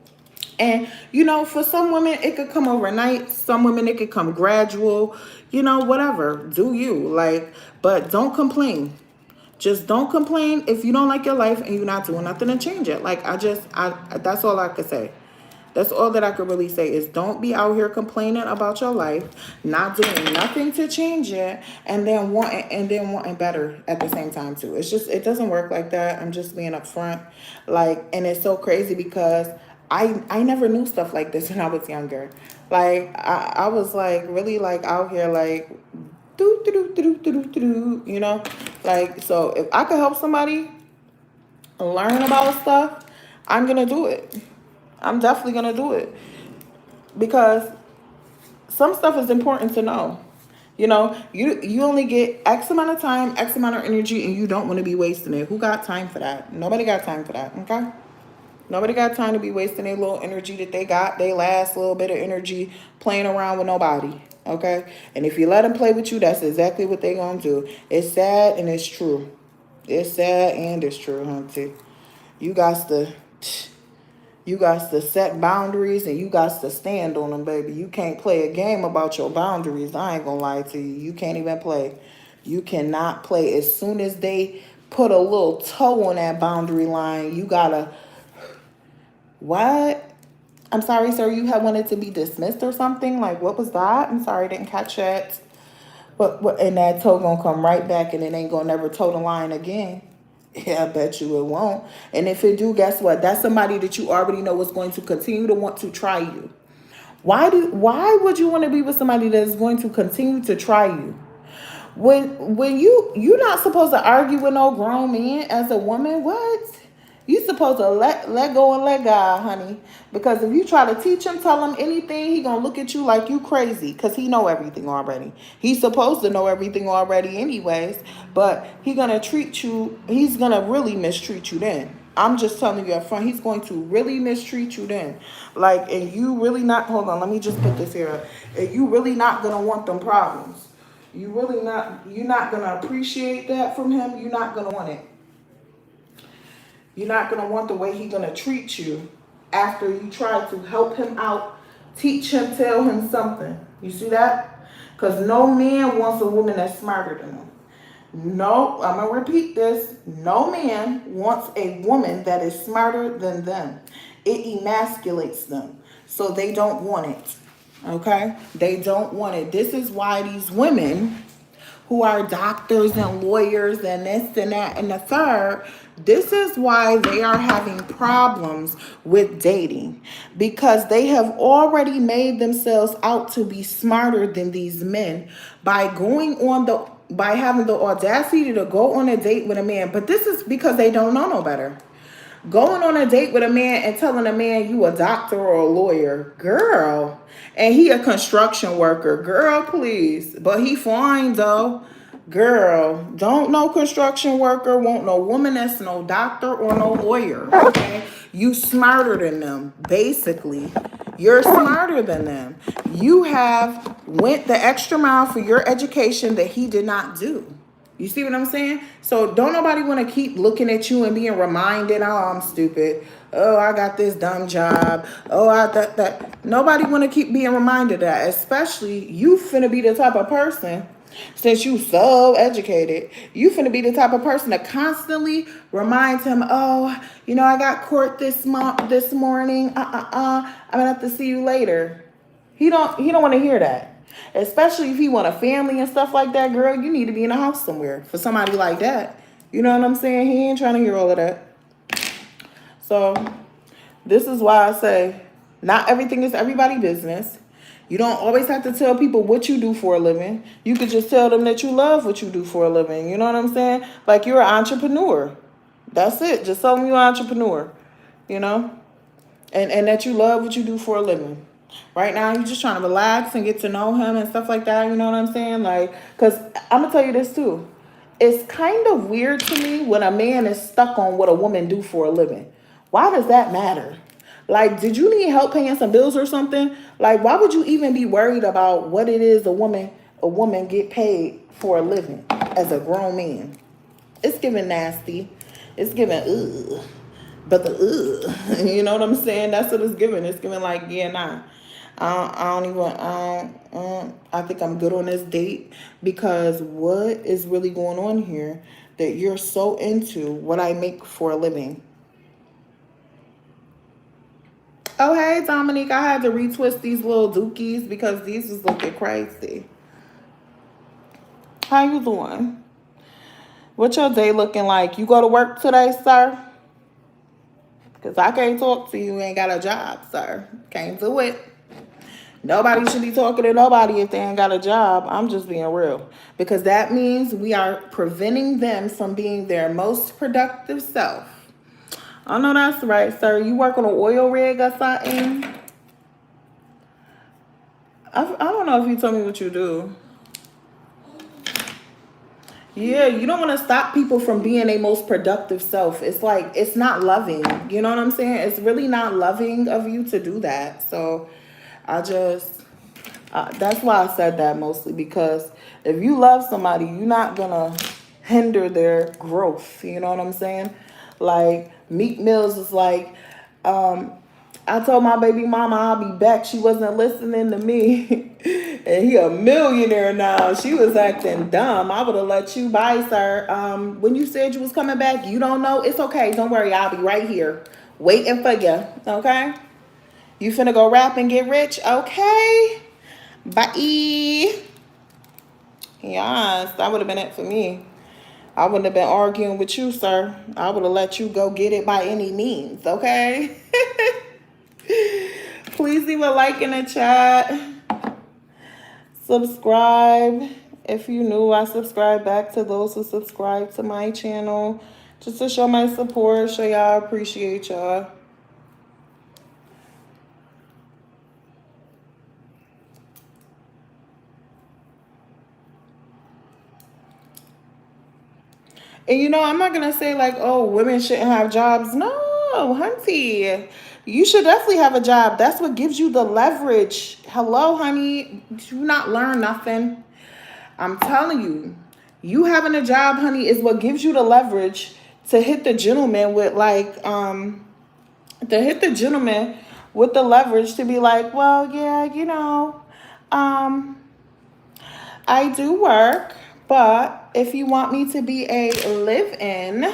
And, you know, for some women, it could come overnight. Some women, it could come gradual, whatever. Do you but don't complain. Just don't complain if you don't like your life and you're not doing nothing to change it. That's all I could say. That's all that I could really say is don't be out here complaining about your life, not doing nothing to change it, and then wanting better at the same time too. It doesn't work like that. I'm just being upfront. And it's so crazy because I never knew stuff like this when I was younger. I was really out here so if I could help somebody learn about stuff, I'm gonna do it. I'm definitely gonna do it because some stuff is important to know. You know, you only get X amount of time, X amount of energy, and you don't want to be wasting it. Who got time for that? Nobody got time for that, okay? Nobody got time to be wasting their little energy that they got, their last little bit of energy playing around with nobody, okay? And if you let them play with you, that's exactly what they gonna do. It's sad and it's true. It's sad and it's true, hunty. You got to... You got to set boundaries and you got to stand on them, baby. You can't play a game about your boundaries. I ain't gonna lie to you. You can't even play. You cannot play. As soon as they put a little toe on that boundary line, you gotta... What? I'm sorry, sir. You had wanted to be dismissed or something? Like, what was that? I'm sorry, I didn't catch that. What? And that toe gonna come right back and it ain't gonna never toe the line again. Yeah, I bet you it won't. And if it do, guess what? That's somebody that you already know is going to continue to want to try you. Why would you want to be with somebody that is going to continue to try you? When you're not supposed to argue with no grown man as a woman. What? You supposed to let go and let God, honey. Because if you try to teach him, tell him anything, he gonna look at you like you crazy. Because he know everything already. He's supposed to know everything already anyways. But he's gonna really mistreat you then. I'm just telling you up front, he's going to really mistreat you then. Like, and you really not, hold on, let me just put this here. And you really not gonna want them problems. You're not gonna appreciate that from him. You're not gonna want it. You're not going to want the way he's going to treat you after you try to help him out, teach him, tell him something. You see that? Because no man wants a woman that's smarter than him. No, I'm going to repeat this. No man wants a woman that is smarter than them. It emasculates them. So they don't want it. Okay? They don't want it. This is why these women who are doctors and lawyers and this and that and the third, this is why they are having problems with dating, because they have already made themselves out to be smarter than these men by having the audacity to go on a date with a man. But this is because they don't know no better. Going on a date with a man and telling a man you a doctor or a lawyer, girl, and he a construction worker, girl, please. But he fine though. Girl, don't no construction worker want no woman that's no doctor or no lawyer, okay? You smarter than them, basically. You're smarter than them. You have went the extra mile for your education that he did not do. You see what I'm saying? So don't nobody want to keep looking at you and being reminded, oh, I'm stupid. Oh, I got this dumb job. Oh, that. Nobody want to keep being reminded of that, especially you finna be the type of person. Since you so educated, you finna be the type of person that constantly reminds him, oh, you know, I got court this morning. I'm gonna have to see you later. He don't want to hear that. Especially if he want a family and stuff like that, girl, you need to be in a house somewhere for somebody like that. You know what I'm saying? He ain't trying to hear all of that. So this is why I say not everything is everybody's business. You don't always have to tell people what you do for a living. You could just tell them that you love what you do for a living. You know what I'm saying? Like you're an entrepreneur. That's it. Just tell them you're an entrepreneur, you know? And that you love what you do for a living. Right now, you're just trying to relax and get to know him and stuff like that. You know what I'm saying? Like, because I'm going to tell you this too. It's kind of weird to me when a man is stuck on what a woman do for a living. Why does that matter? Like, did you need help paying some bills or something? Like, why would you even be worried about what it is a woman get paid for a living as a grown man? It's giving nasty. It's giving ugh. But the ugh, you know what I'm saying? That's what it's giving. It's giving like, yeah, nah. I think I'm good on this date, because what is really going on here that you're so into what I make for a living? Oh, hey, Dominique, I had to retwist these little dookies because these was looking crazy. How you doing? What's your day looking like? You go to work today, sir? Because I can't talk to you. You ain't got a job, sir. Can't do it. Nobody should be talking to nobody if they ain't got a job. I'm just being real. Because that means we are preventing them from being their most productive self. I know that's right, sir. You work on an oil rig or something? I don't know if you told me what you do. Yeah, you don't want to stop people from being their most productive self. It's like, it's not loving. You know what I'm saying? It's really not loving of you to do that. So I just, that's why I said that mostly, because if you love somebody, you're not going to hinder their growth. You know what I'm saying? Like Meek Mills is like, um, I told my baby mama I'll be back. She wasn't listening to me. And he a millionaire now. She was acting dumb. I would have let you by, sir. When you said you was coming back, you don't know. It's okay. Don't worry. I'll be right here waiting for you. Okay? You finna go rap and get rich? Okay. Bye. Yes, that would have been it for me. I wouldn't have been arguing with you, sir. I would have let you go get it by any means. Okay? Please leave a like in the chat. Subscribe. If you new, I subscribe back to those who subscribe to my channel. Just to show my support, show y'all I appreciate y'all. And you know, I'm not going to say like, oh, women shouldn't have jobs. No, hunty. You should definitely have a job. That's what gives you the leverage. Hello, honey. Do not learn nothing. I'm telling you, you having a job, honey, is what gives you the leverage to hit the gentleman with like, to hit the gentleman with the leverage to be like, well, yeah, you know, I do work, but if you want me to be a live-in,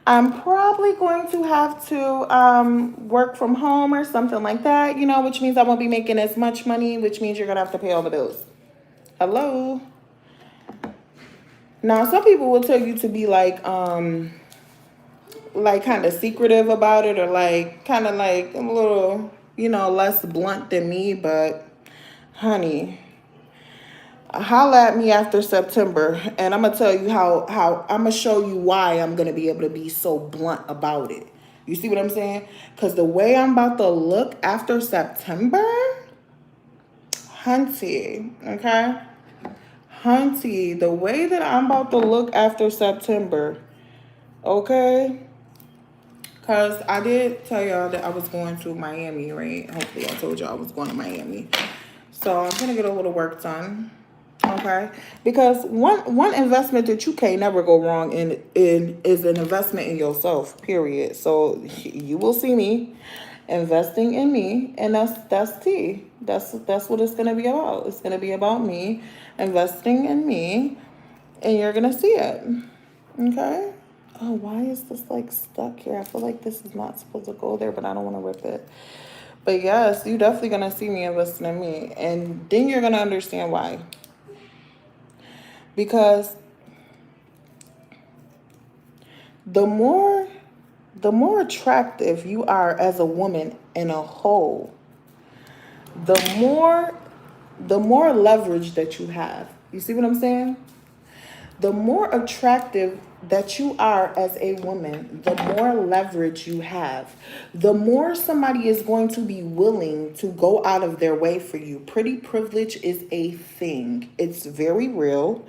I'm probably going to have to work from home or something like that, you know, which means I won't be making as much money, which means you're going to have to pay all the bills. Hello? Now, some people will tell you to be like kind of secretive about it, or like kind of like a little, you know, less blunt than me, but honey, holla at me after September, and I'm gonna tell you how I'm gonna show you why I'm gonna be able to be so blunt about it. You see what I'm saying? Because the way I'm about to look after September, hunty, okay? Hunty, the way that I'm about to look after September, okay? Because I did tell y'all that I was going to Miami, right? Hopefully I told y'all I was going to Miami. So I'm going to get a little work done. Okay? Because one investment that you can't never go wrong in is an investment in yourself, period. So you will see me investing in me, and that's tea. That's what it's going to be about. It's going to be about me investing in me, and you're going to see it. Okay? Oh, why is this like stuck here? I feel like this is not supposed to go there, but I don't want to rip it. But yes, you're definitely going to see me investing in me. And then you're going to understand why. Because the more attractive you are as a woman in a whole, the more leverage that you have. You see what I'm saying? The more attractive that you are as a woman, the more leverage you have. The more somebody is going to be willing to go out of their way for you. Pretty privilege is a thing. It's very real.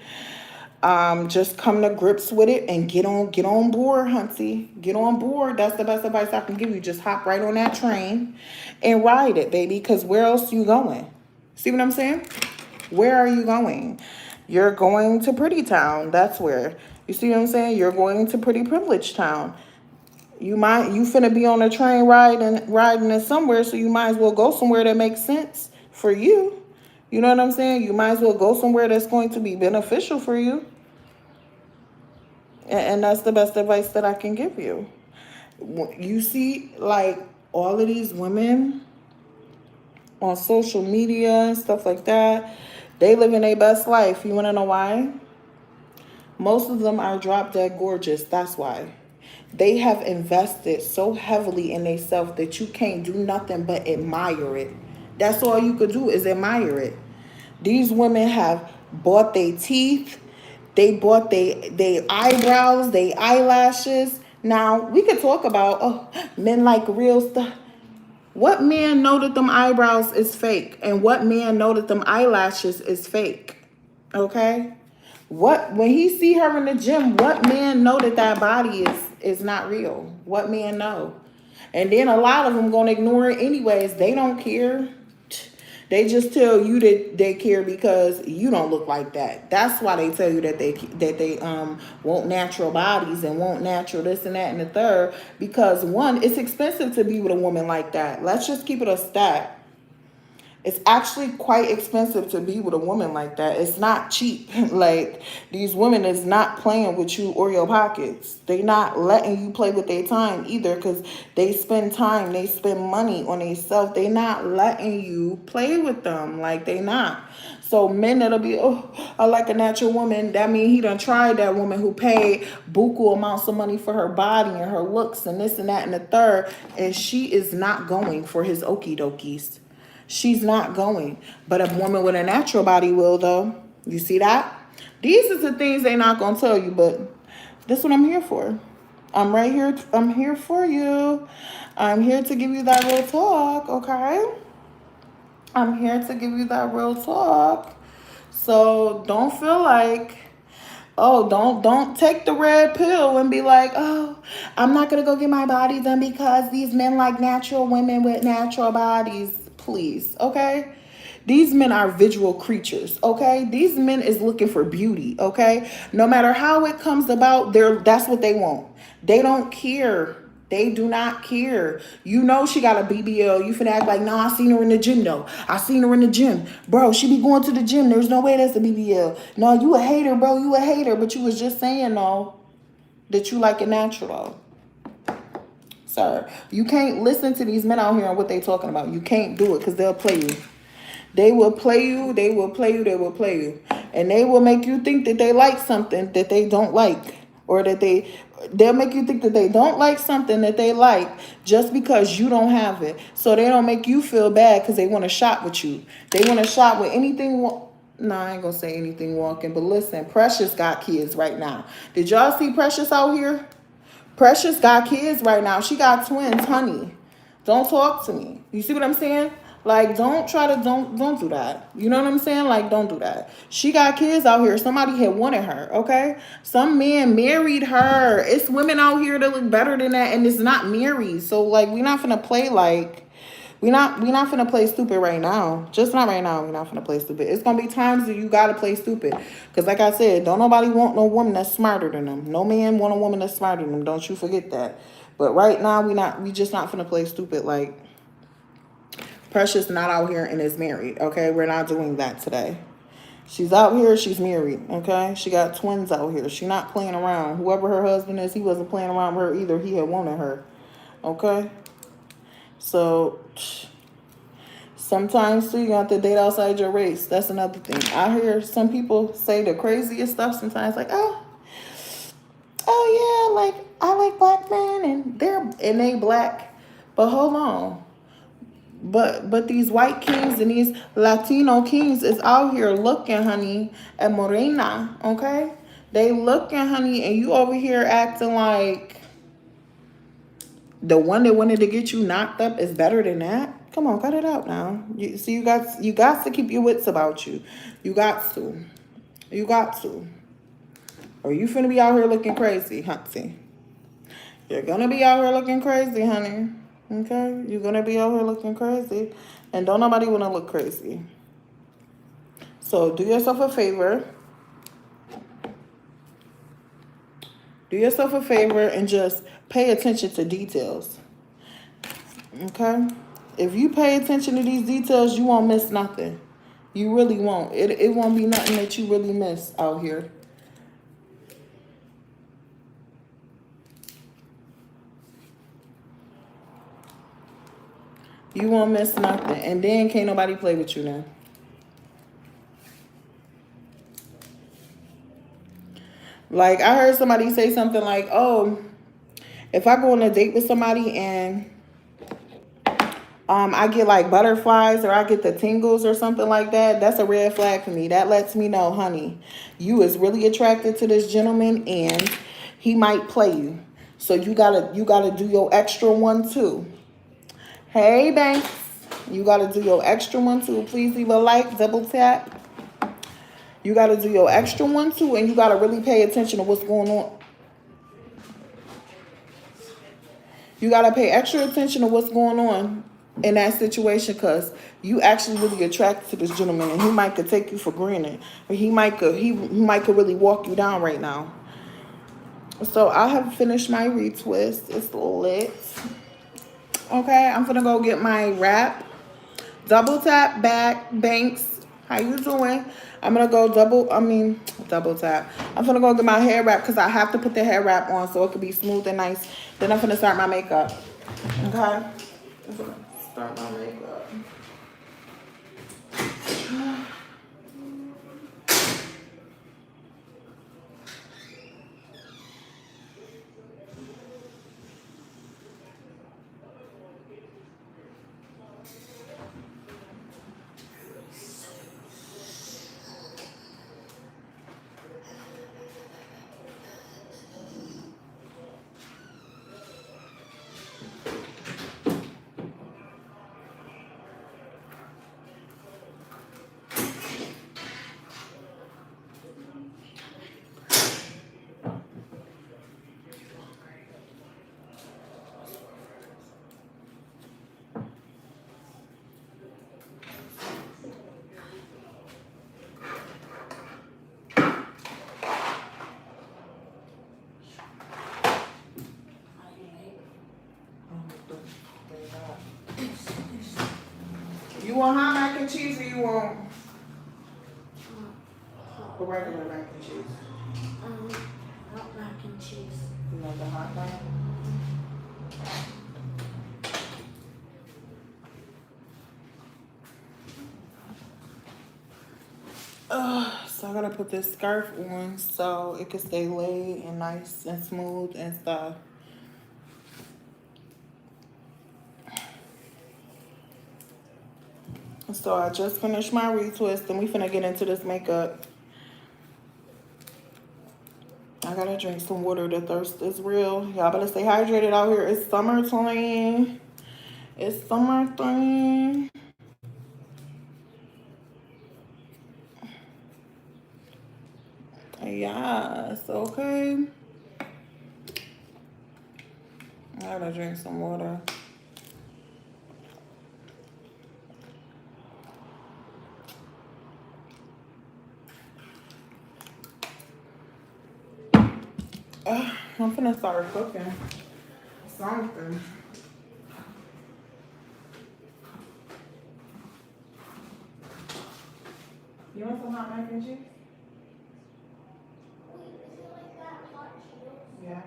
Just come to grips with it and get on board, hunty. Get on board. That's the best advice I can give you. Just hop right on that train and ride it, baby. Because where else you going? See what I'm saying? Where are you going? You're going to Pretty Town. That's where. You see what I'm saying? You're going to Pretty Privilege Town. You finna be on a train riding it somewhere, so you might as well go somewhere that makes sense for you. You know what I'm saying? You might as well go somewhere that's going to be beneficial for you. And that's the best advice that I can give you. You see, like, all of these women on social media and stuff like that, they living their best life. You want to know why? Most of them are drop dead gorgeous. That's why. They have invested so heavily in themselves that you can't do nothing but admire it. That's all you could do is admire it. These women have bought their teeth. They bought they eyebrows, they eyelashes. Now, we could talk about, oh, men like real stuff. What man know that them eyebrows is fake? And what man know that them eyelashes is fake? Okay? When he see her in the gym, what man know that that body is not real? What man know? And then a lot of them gonna ignore it anyways. They don't care. They just tell you that they care because you don't look like that. That's why they tell you that they want natural bodies and want natural this and that and the third. Because one, it's expensive to be with a woman like that. Let's just keep it a stat. It's actually quite expensive to be with a woman like that. It's not cheap. Like, these women is not playing with you or your pockets. They not letting you play with their time either, because they spend time, they spend money on themselves. They not letting you play with them. Like, they not. So men that'll be, oh, I like a natural woman. That means he done tried that woman who paid buku amounts of money for her body and her looks and this and that and the third. And she is not going for his okie dokies. She's not going. But a woman with a natural body will, though. You see that? These are the things they're not going to tell you, but this is what I'm here for. I'm right here. I'm here for you. I'm here to give you that real talk, okay? I'm here to give you that real talk. So don't feel like, oh, don't take the red pill and be like, oh, I'm not going to go get my body done because these men like natural women with natural bodies. Please, okay? These men are visual creatures, okay? These men is looking for beauty, okay? No matter how it comes about, that's what they want. They don't care. They do not care. You know she got a BBL. You finna act like, no, I seen her in the gym, though. I seen her in the gym. Bro, she be going to the gym. There's no way that's a BBL. No, you a hater, bro. You a hater. But you was just saying, though, that you like it natural. Sir, you can't listen to these men out here and what they talking about. You can't do it because they'll play you. They will play you. They will play you. They will play you. And they will make you think that they like something that they don't like. Or that they'll make you think that they don't like something that they like just because you don't have it. So they don't make you feel bad because they want to shop with you. They want to shop with anything. No, I ain't going to say anything walking. But listen, Precious got kids right now. Did y'all see Precious out here? Precious got kids right now. She got twins, honey. Don't talk to me. You see what I'm saying? Like, don't do that. You know what I'm saying? Like, don't do that. She got kids out here. Somebody had wanted her, okay? Some man married her. It's women out here that look better than that, and it's not married. So, like, we're not finna play like... We not finna play stupid right now. Just not right now. We're not finna play stupid. It's gonna be times that you gotta play stupid. Cause like I said, don't nobody want no woman that's smarter than them. No man want a woman that's smarter than them. Don't you forget that. But right now we just not finna play stupid. Like, Precious not out here and is married. Okay, we're not doing that today. She's out here. She's married. Okay, she got twins out here. She not playing around. Whoever her husband is, he wasn't playing around with her either. He had wanted her. Okay. So sometimes too, you have to date outside your race. That's another thing. I hear some people say the craziest stuff sometimes, like, oh yeah, like I like black men and they black. But hold on. But these white kings and these Latino kings is out here looking, honey, at Morena, okay? They looking, honey, and you over here acting like the one that wanted to get you knocked up is better than that. Come on, cut it out now. You got to keep your wits about you. You got to. You got to. Or you finna be out here looking crazy, hunty. You're gonna be out here looking crazy, honey. Okay? You're gonna be out here looking crazy. And don't nobody wanna look crazy. So do yourself a favor. Do yourself a favor and just pay attention to details. Okay? If you pay attention to these details, you won't miss nothing. You really won't. It won't be nothing that you really miss out here. You won't miss nothing. And then can't nobody play with you then. Like, I heard somebody say something like, oh, if I go on a date with somebody and I get like butterflies or I get the tingles or something like that, that's a red flag for me. That lets me know, honey, you is really attracted to this gentleman and he might play you. So you gotta do your extra one too. Hey, Banks. You got to do your extra one, too. Please leave a like, double tap. You got to do your extra one, too, and you got to really pay attention to what's going on. You got to pay extra attention to what's going on in that situation, because you actually really attracted to this gentleman, and he might could take you for granted. Or he might could really walk you down right now. So I have finished my retwist. It's lit. Okay, I'm gonna go get my wrap. Double tap back, Banks. How you doing? I'm gonna go double tap. I'm gonna go get my hair wrap because I have to put the hair wrap on so it can be smooth and nice. Then I'm gonna start my makeup. Okay? I'm gonna start my makeup. You want hot mac and cheese or you want the regular mac and cheese? Hot mac and cheese. You want the hot mac? So I gotta put this scarf on so it can stay laid and nice and smooth and stuff. So I just finished my retwist and we finna get into this makeup. I gotta drink some water. The thirst is real. Y'all better stay hydrated out here. It's summertime. It's summertime. Yes, okay. I gotta drink some water. I'm finna start cooking something. You want some hot mac and cheese? Yeah.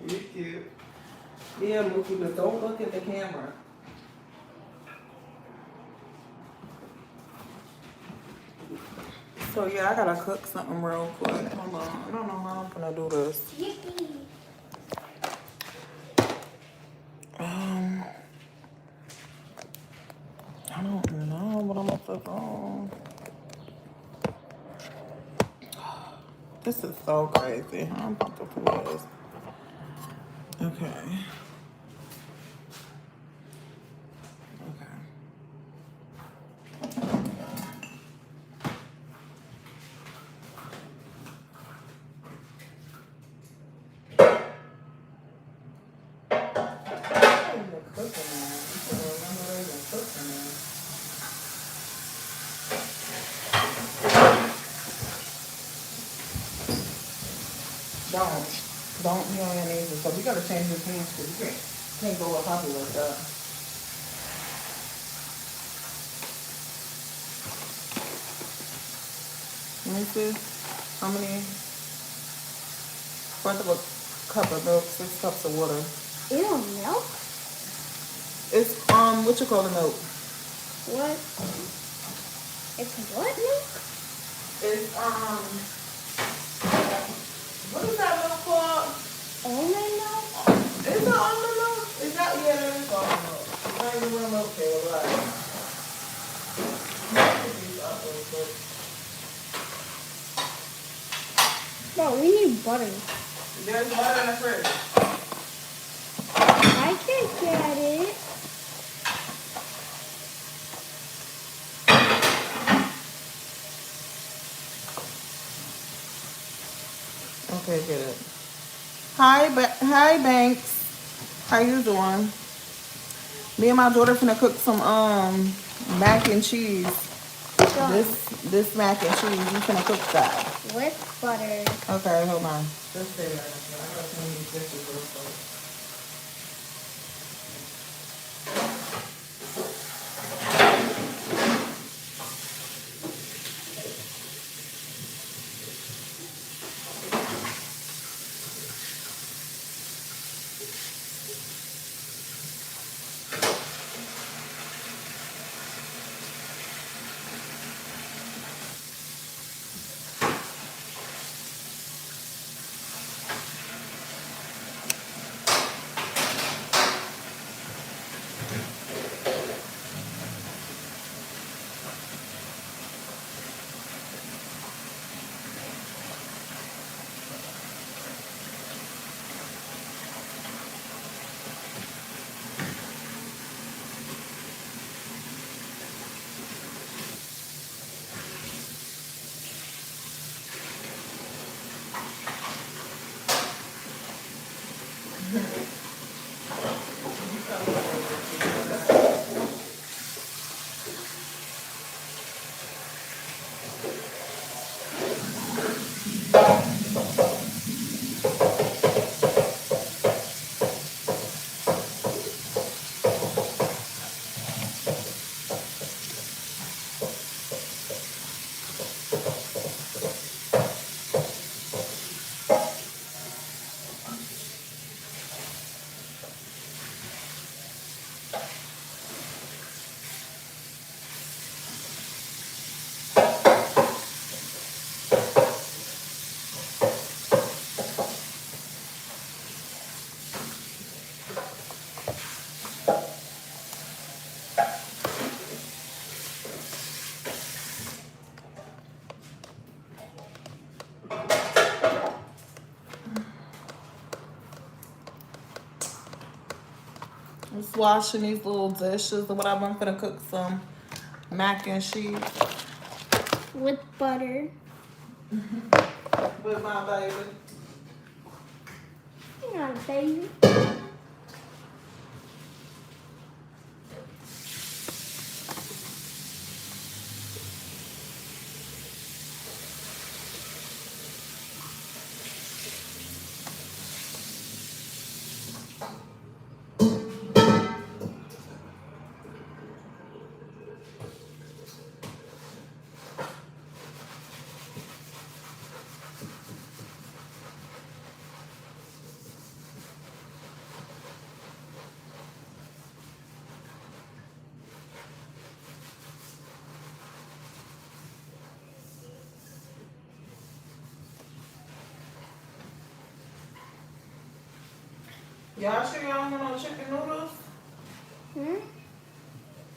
You're cute. Yeah, Mookie, but don't look at the camera. So yeah, I gotta cook something real quick. Hold on. I don't know how I'm gonna do this. I don't know what I'm gonna do. This is so crazy. I'm about to do this. Okay. Okay. Don't be on your knees and stuff. We gotta change your pants because you can't go with Poppy like that. Let me see. How many? Fourth of a cup of milk, 6 cups of water. Ew, milk? It's what you call the milk? What? It's what milk? It's what is that milk called? Almond milk? Is it almond milk? Is that, yeah, that is almond milk. It's not even real milk here, right? Let me put these up real quick. Bro, we need butter. There's butter in the fridge. I can't get it. Okay, get it. Hi, Banks. How you doing? Me and my daughter finna cook some mac and cheese. Done. This mac and cheese. We finna cook that. With butter. Okay, hold on. Just stay there. I got some of these dishes real quick. Just washing these little dishes or whatever. I'm gonna cook some mac and cheese With butter. with my baby. Hang on, baby. Y'all sure y'all don't want no chicken noodles? Hmm?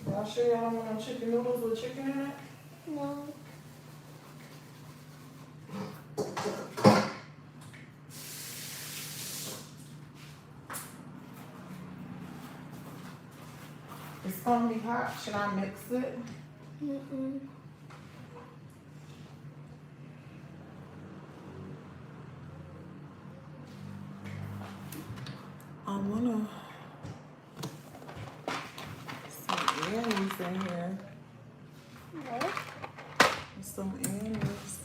Y'all sure y'all don't want no chicken noodles with chicken in it? No. It's gonna be hot. Should I mix it? Mm-mm. I wanna some onions in here. What? Some onions.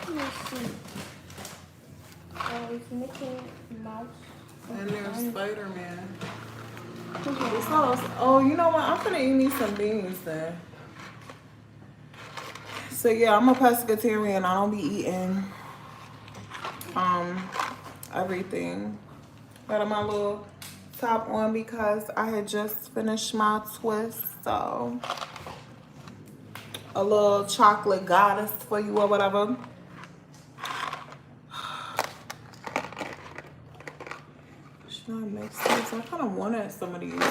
Let me see. Oh, it's making mouse. And there's Spider-Man. Yeah. It's all, oh, you know what? I'm gonna eat me some beans then. So yeah, I'm a pescatarian. I don't be eating everything. Got my little top on because I had just finished my twist. So a little chocolate goddess for you or whatever. Should I mix this? I kind of wanted some of these.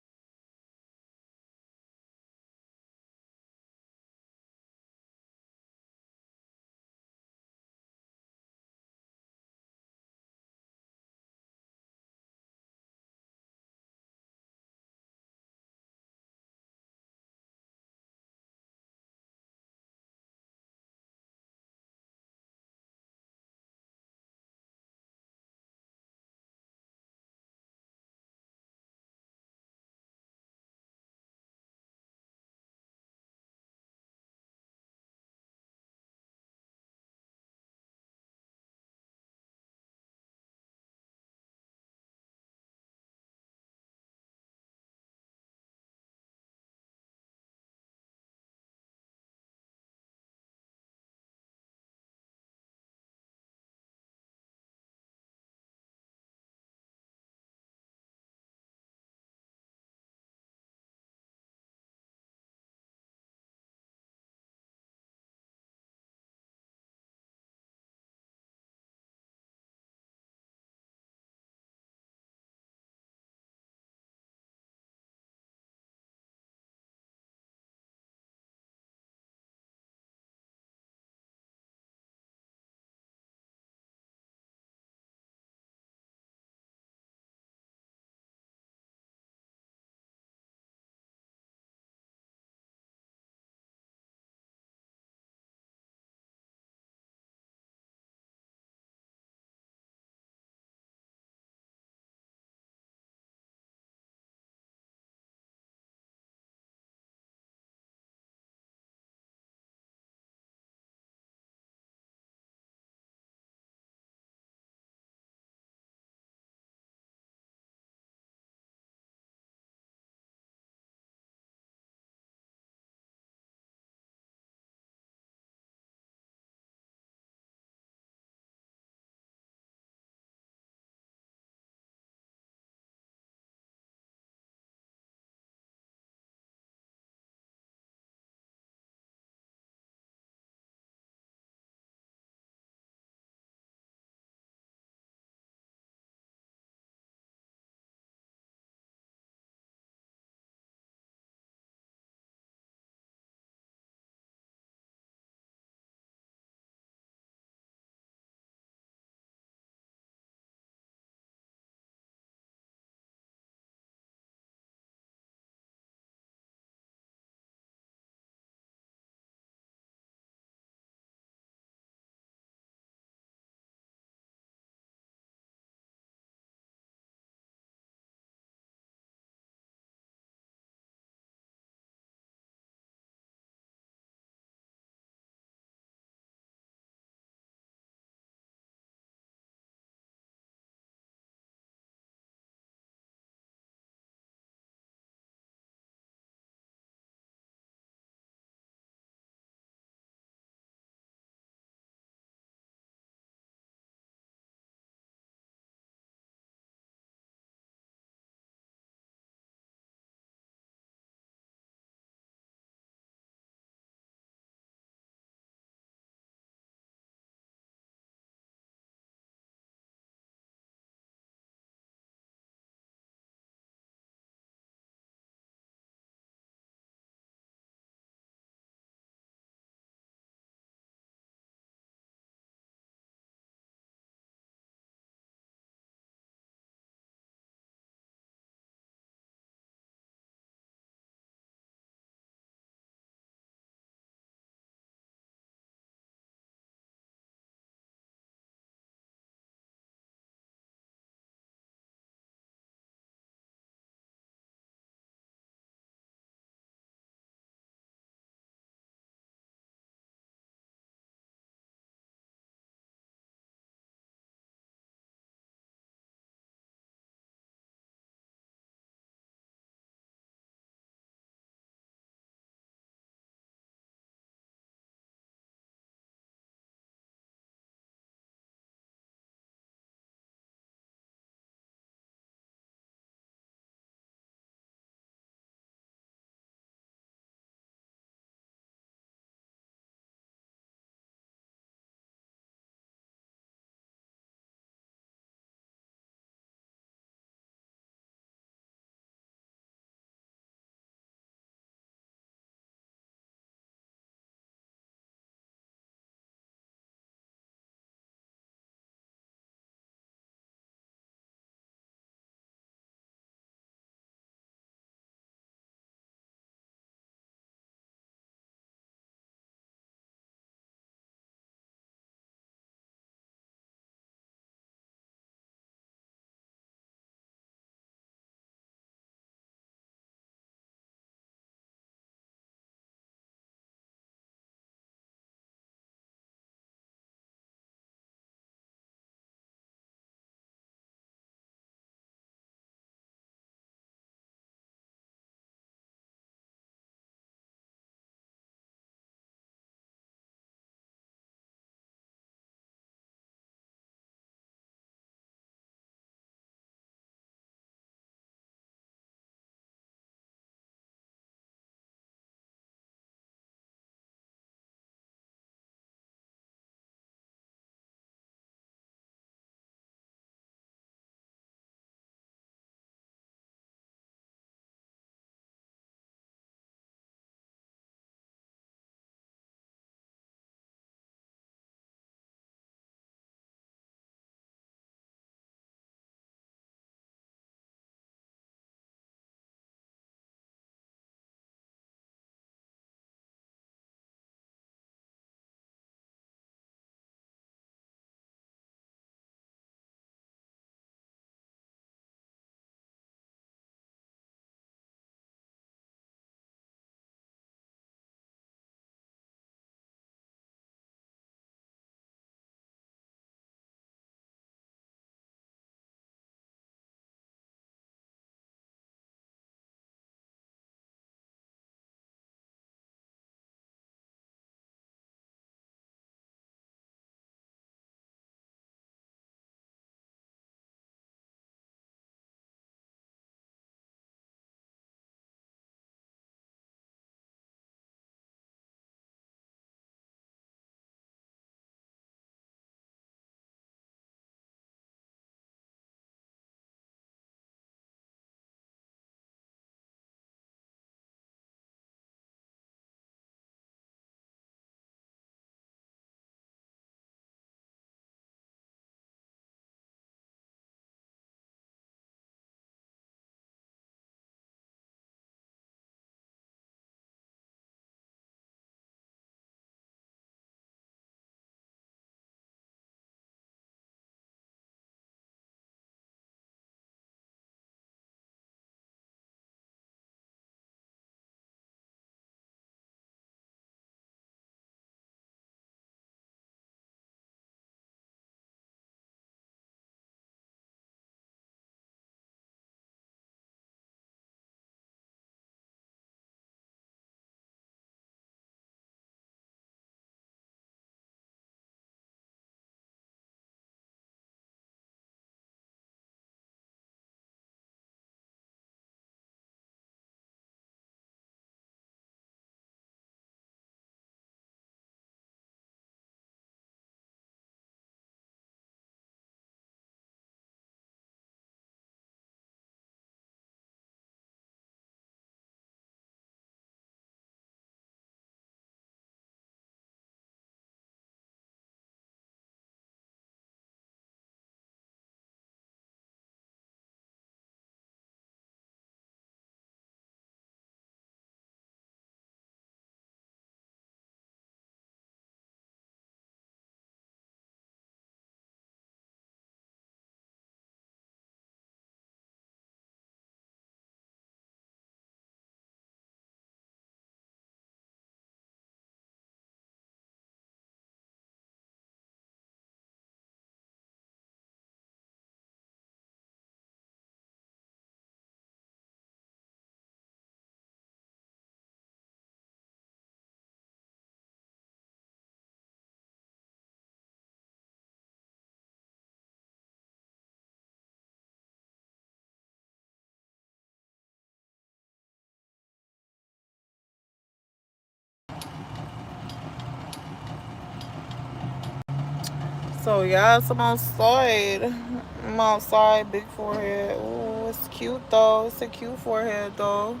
So yes, I'm outside. I'm outside, big forehead. Oh, it's cute though. It's a cute forehead though.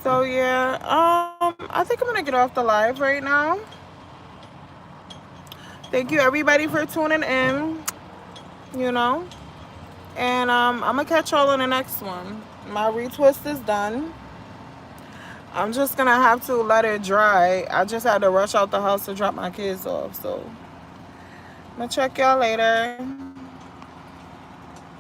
So yeah, I think I'm gonna get off the live right now. Thank you everybody for tuning in. You know, and I'm gonna catch y'all in the next one. My retwist is done. I'm just gonna have to let it dry. I just had to rush out the house to drop my kids off, so I'm gonna check y'all later.